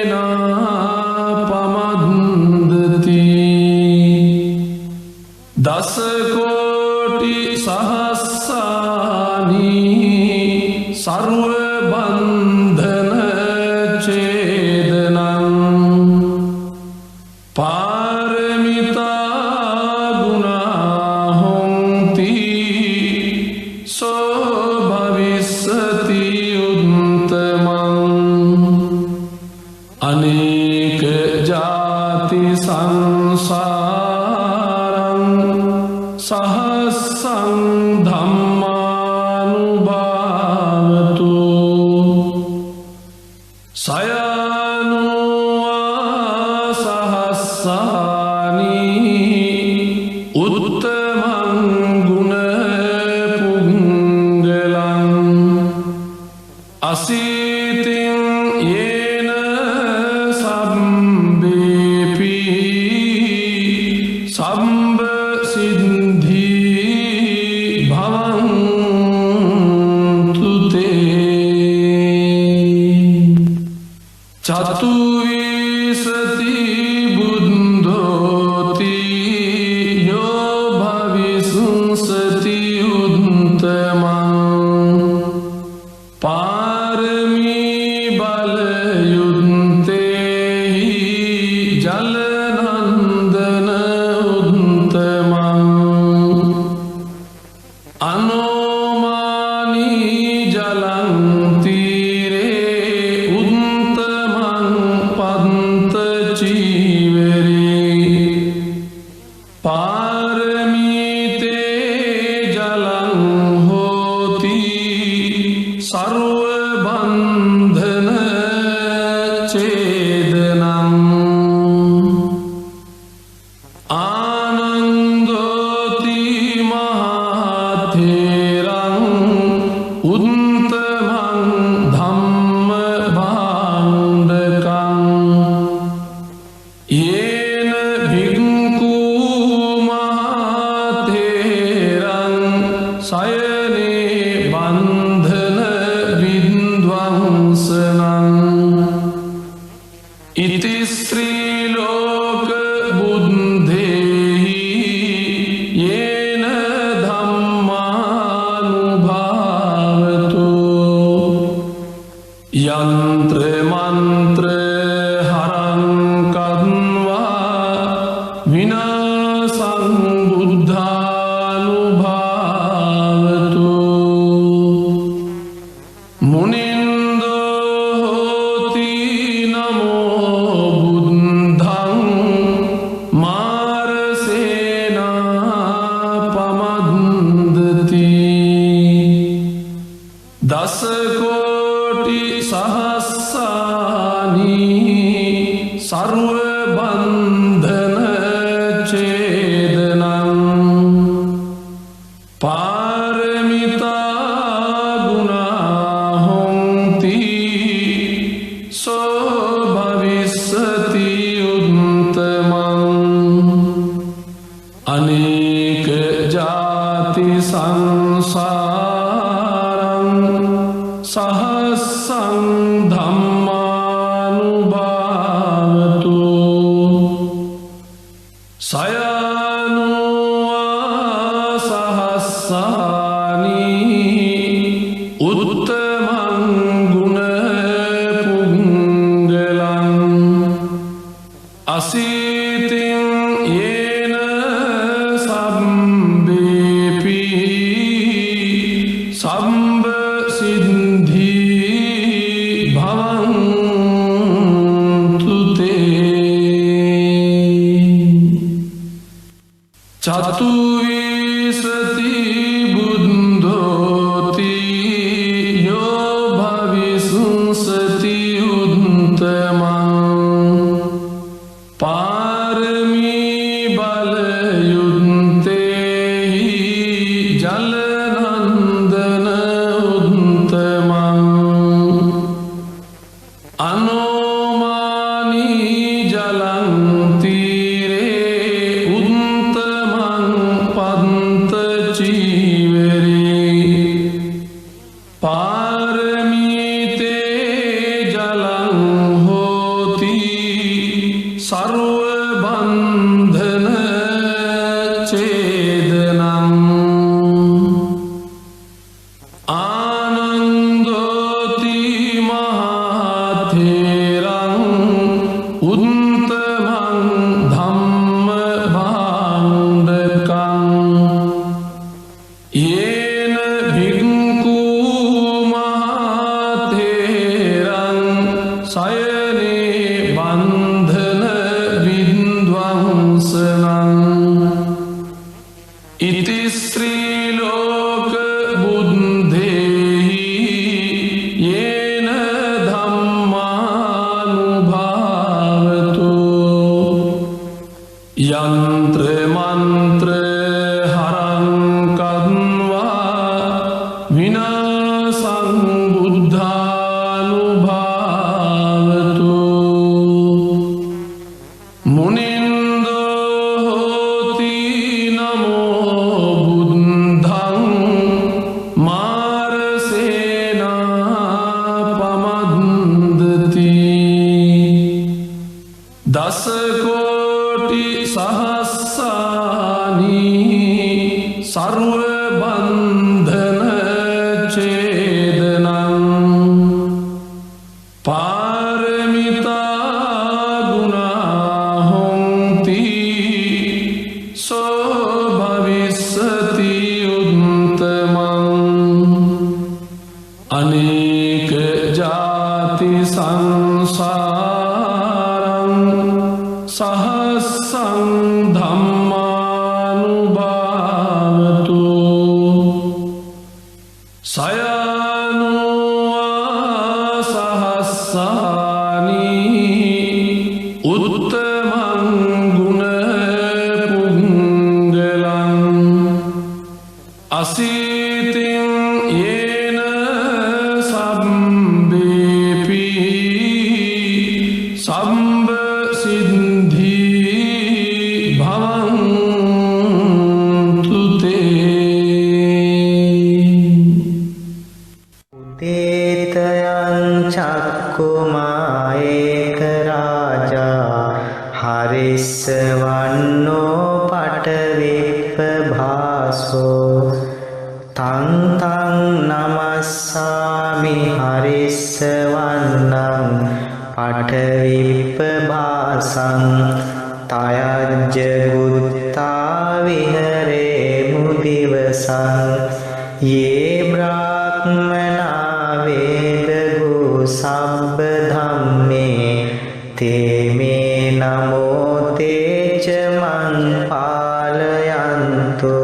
මාරසේනා පමද්දති දස කෝටි සහස්සානි සර්ව බන්ධන චේදනං පාරමිතා ගුණා හොන්ති සෝ භවිස්සති උත්තමං අනේක ජාති සංසාරං සහස්සං ධම්මානුභාවතු සයනුවා සහස්සානි උත්තමං ගුණ පුංගලං අසීතින් යේන සම්බේපි සම්බ සිද්ධි භවන්තු තේ චතුවිසති බුද්ධෝති යෝ භවිසුංසති උත්තමං පාරමී බලයුත්තේහි ජලනන්දන උත්තමං අනෝමානී ජලං තීරේ උත්තමං පන්ත චීවරේ පාරමීතේ ජලං හෝති සර්ව බන්ධන චේදනං ආනන්දෝති මහතේරං උත්තමං ධම්ම භාණ්ඩකං යේන භික්ඛු මහතේරං සයනේ බන්ධන විද්වංසනං ඉති ශ්‍රී ලෝක බුද්ධේහි යේන ධම්මානුභාවතු යන්ත්‍ර මන්ත්‍ර හරං කද්වා විනාසං බුද්ධානුභාවතු මුනින්දෝ හෝති නමෝ බුද්ධං මාරසේනා පමද්දති දස කෝටි සහස්සානි සර්ව බන්ධන චේදනං පාරමිතා ගුණා හොන්ති සහස්සං ධම්මානුභාවතු සයනුවා සහස්සානි උත්තමං ගුණ පුංගලං අසීතින් යේන සම්බේපි සම්බ සිද්ධි භවන්තු තේ චතුවිසති බුද්ධෝති යෝ භවිසුසති උත්තමං පාරමී බලයුත්තේහි ජලනන්දන උත්තමං අනෝමානී ජලං තීරේ උත්තමං පන්ත චීවරේ පාරමීතේ ජලං හෝති සර්ව බන්ධන ඡේදනං ආනන්දෝති මහතේරං උත්තමං ධම්ම භාණ්ඩකං යේන භික්ඛු මහතේරං සයනේ බන්ධන විද්වංසනං ඉති ශ්‍රී ලෝක බුද්ධේහි යේන ධම්මානුභාවතු යන්ත්‍ර මන්ත්‍ර හරං කද්වා විනාසං බුද්ධානුභාවතු මුනින්දෝ හෝති නමෝ බුද්ධං මාරසේනා පමද්දති දස කෝටි සහස්සානි සර්ව බන්ධන ඡේදනං පාරමිතා ගුණා හොන්ති සෝ භවිස්සති උත්තමං අනේක ජාති සංසාරං සහස්සං ධම්මානුභාවතු සයනුවා සහස්සානි උත්තමං ගුණ පුංගලං අසීතින් යේන සම්බේපි සම්බ සිද්ධි භවන්තු තේ තයං චක්කුමායේක රාජා හරිස්සවන්නෝ පටවිප්ප භාසෝ තං තං නමස්සාමි හරිස්සවන්නං පටවිප්ප භාසං තයජ්ජ ගුත්තා විහරේ මුදිවසං යේ බ්‍රාහ්මනා වේදගු සබ්බ ධම්මේ තේ මේ නමෝ තේච මං පාලයන්තු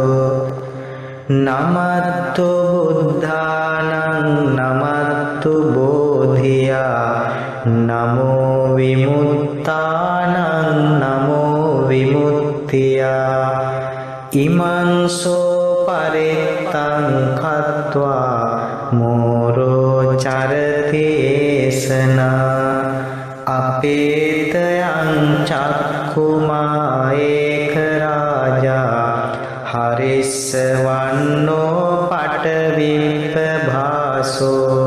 නමත්තු බුද්ධානං නමත්තු බෝධියා නමෝ විමුක්තානං නමෝ විමුක්තියා ඉමංසෝ පරිත්තං කତ୍වා මෝරෝ චරති ඒසනා අපේතයං චක්කුමායේක රාජා හරිස්සවන්නෝ පටවිප්ප භාසෝ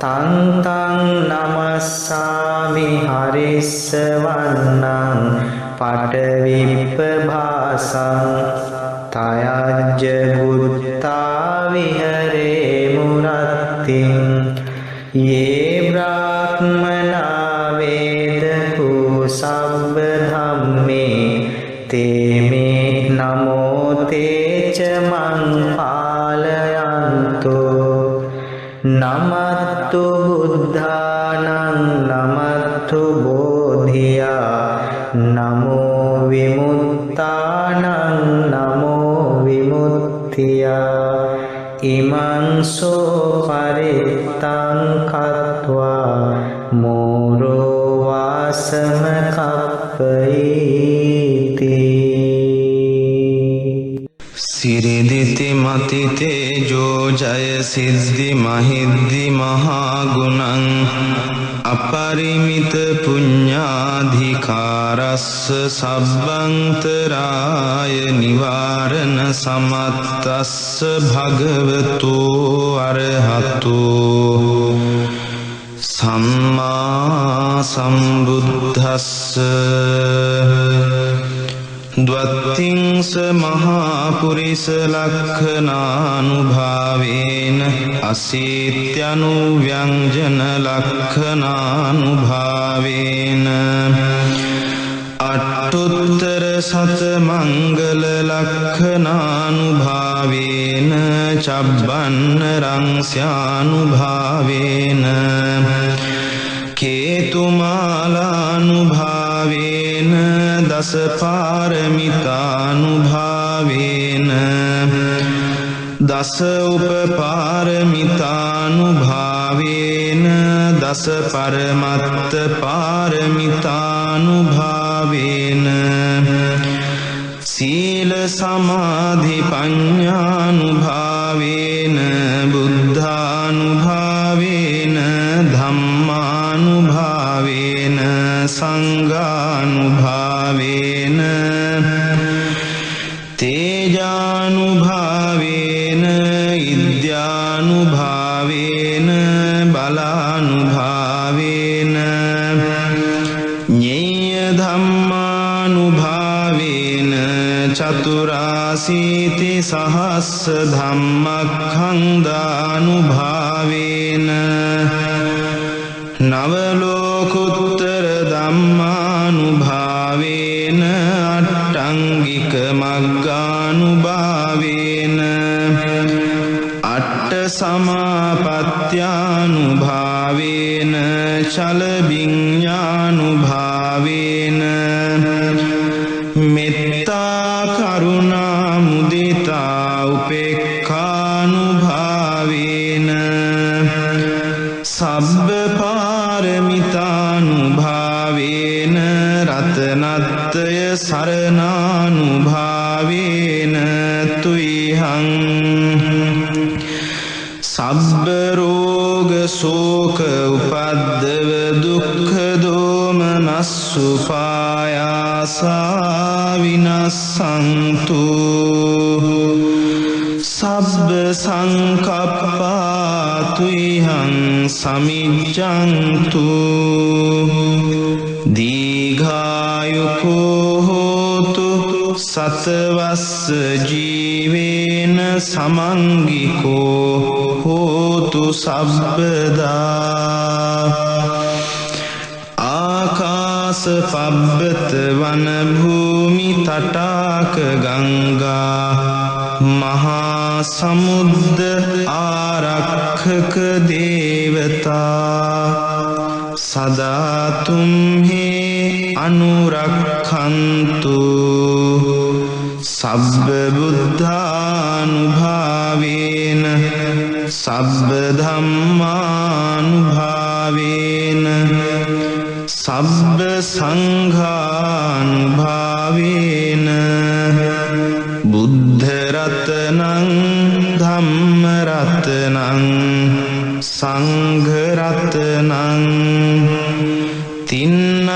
තං තං නමස්සාමි හරිස්සවන්නං පඨවිප්පභාසං තයජ්ජ බුත්තා විහරේ මුරත්තිං යේ බ්‍රාහ්මනා වේදහු සබ්බ ධම්මේ තේමේ නමෝ තේච මං පාලයන්තු නමත්තු බුද්ධානං නමත්තු බෝධියා නමෝ විමුක්තානං නමෝ විමුක්තියා ඉමං සෝ පරිත්තං කତ୍වා මෝරෝ වාසම කප්පයිති සිරිදිති මති තේජෝ ජය සිද්ධි මහිද්දි මහා ගුණං අපරිමිත පුඤ්ඤාධිකාරස්ස සබ්බන්තරාය නිවාරණ සමත්තස්ස භගවතු අරහතු සම්මා සම්බුද්දස්ස ද්වත්තිංස මහා පුරිස ලක්ඛනානුභාවේන අසීත්‍යනුව්‍යංජන ලක්ඛනානුභාවේන අට්ඨුත්තර සත මංගල ලක්ඛනානුභාවේන චබ්බන්න රංස්යානුභාවේන කේතුමාලානුභාවේන දස පාරමිතානුභාවේන දස උපපාරමිතානුභාවේන දස පරමත්ත පාරමිතානුභාවේන සීල සමාධි පඤ්ඤානුභාවේන බුද්ධානුභාවේන ධම්මානුභාවේන සංඝානුභාවේන තේජානුභාවේන ඉද්‍යානුභාවේන බලානුභාවේන ඤේය ධම්මානුභාවේන චතුරාසීති සහස්ස ධම්මක්ඛන්දානුභාවේන නවලෝකුත්තර ධම්මානුභාවේන අට්ඨංගික මග්ගානුභාවේන අට්ඨ සමාපත්ත්‍යානුභාවේන චල විඤ්ඤානුභාවේන මෙත්තා කරුණා මුදිතා උපේක්ඛානුභාවේන සබ්බ පාරමිතානුභාවේන රතනත්‍රය සරණානුභාවේන තුයිහං සබ්බ රෝග ශෝක උපද්දව දුක්ඛ දෝමනස්සුපායාසා විනස්සන්තු සබ්බ සංකප්පා තුයිහං සමිච්ඡන්තු දීඝායුකෝ හෝතු සතවස්ස ජීවේන සමංගිකෝ හෝතු සබ්බදා ආකාස පබ්බත වන භූමි තටාක ගංගා මහා සමුද්ද ආරක්ෂක දේවතා සදා තුම්හි අනුරක්ඛන්තු සබ්බ බුද්ධානුභාවේන සබ්බ ධම්මානුභාවේන සබ්බ සංඝානුභාවේන බුද්ධ රතනං ධම්ම රතනං සංඝ රතනං තින්නං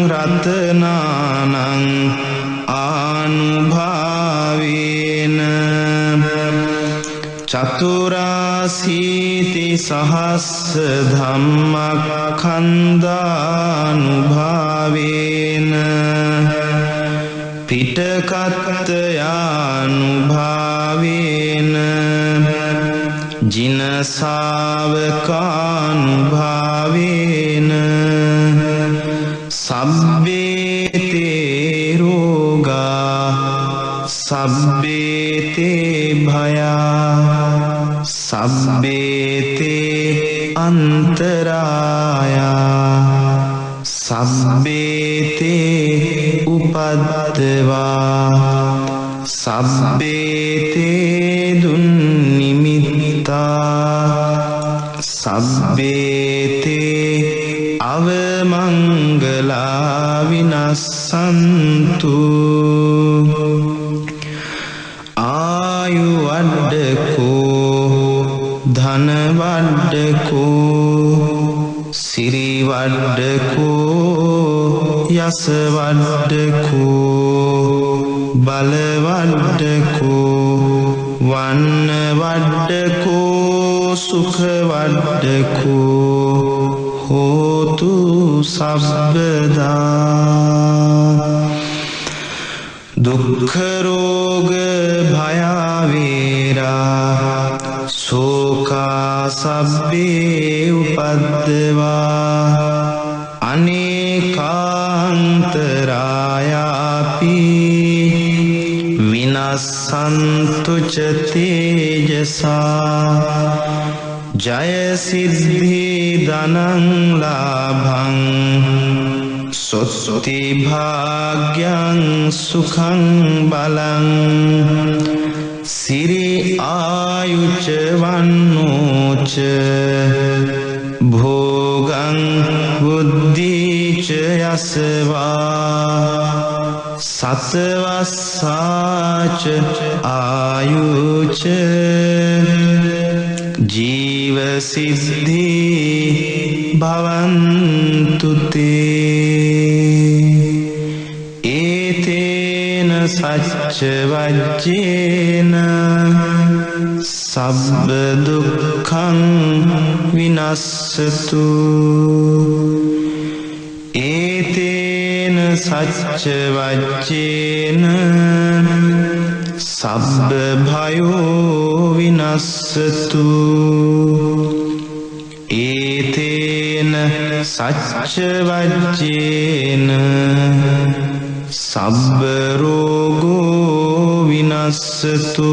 රතනානං ආනුභාවේන චතුරාසීති සහස්ස ධම්මක්ඛන්දානුභාවේන පිටකත්තයානුභාවේන ජිනසාවකානුභාවේන සබ්බේතේ රෝගා සබ්බේතේ භයා සබ්බේතේ අන්තරායා සබ්බේතේ උපද්දවා සබ්බේතේ දුන්නිමිත්තා සබ්බේතේ අවමංගලා විනස්සන්තු ආයු වඩ්ඩකෝ ධන වඩ්ඩකෝ සිරි වඩ්ඩකෝ යස වඩ්ඩකෝ බල වඩ්ඩකෝ වන්න වඩ්ඩකෝ සුඛ වඩ්ඩකෝ හෝතු සබ්බදා දුක්ඛ රෝග භයවේරා සෝකා සබ්බේ උපද්දවා අනේකාන්තරායාපි විනස්සන්තු ච තේජසා ජය සිද්ධි ධනං ලාභං සොත්ති භාග්‍යං සුඛං බලං සිරි ආයුච වන්නෝච භෝගං බුද්ධිච යසවා සතවස්සාච ආයුච ජීව සිද්ධි භවන්තු තේ ඒතේන සච්ච වජ්ජේන සබ්බ දුක්ඛං විනස්සතු ඒතේන සච්ච වජ්ජේන සබ්බ භයෝ විනස්සතු ඒතේන සච්ච වජ්ජේන සබ්බ රෝගෝ විනස්සතු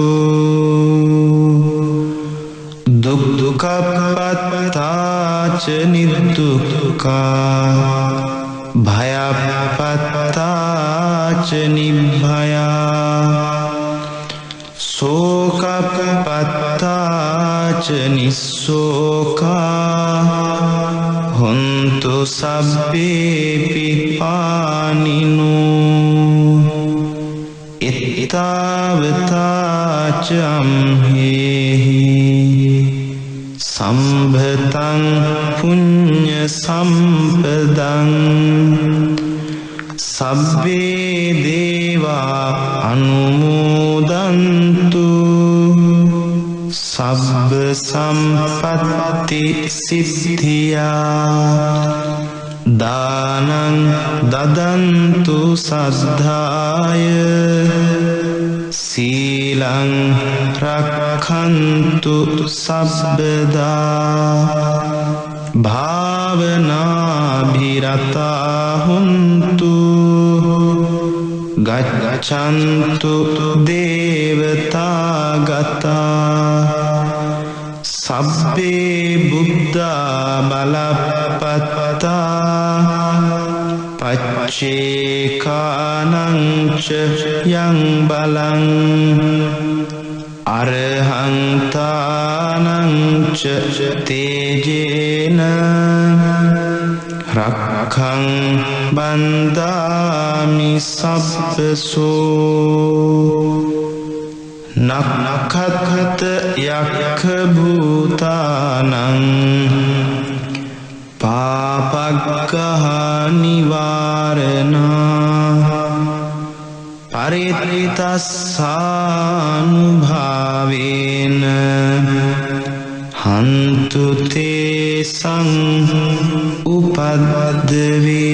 දුක්ඛපත්තාච නිදුක්ඛා භයපත්තාච නිභයා සෝකපත්තාච නිස්සෝකා හොන්තු සබ්බේපි පානිනෝ ඉත්තාවතාච අම්හෙහි සම්භතං පුඤ්ඤ සම්පදං සබ්බේ දේවා අනුමෝදන්තු සබ්බ සම්පත්ති සිද්ධියා දානං දදන්තු සද්ධාය සීලං රක්ඛන්තු සබ්බදා භාවනාභිරතා හුන්තු ගච්ඡන්තු දේවතා ගතා සබ්බේ බුද්ධා බලප්පත්තා පච්චේකානං ච යං බලං අරහං තානං ච තේජේන රක්ඛං බන්දාමි සබ්බසෝ නක්ඛත් යක්ඛ භූතානං පාපග්ගහ නිවාරණා පරිත්‍රිතස්සානුභාවේන හන්තු තේ සං උපද්දවේ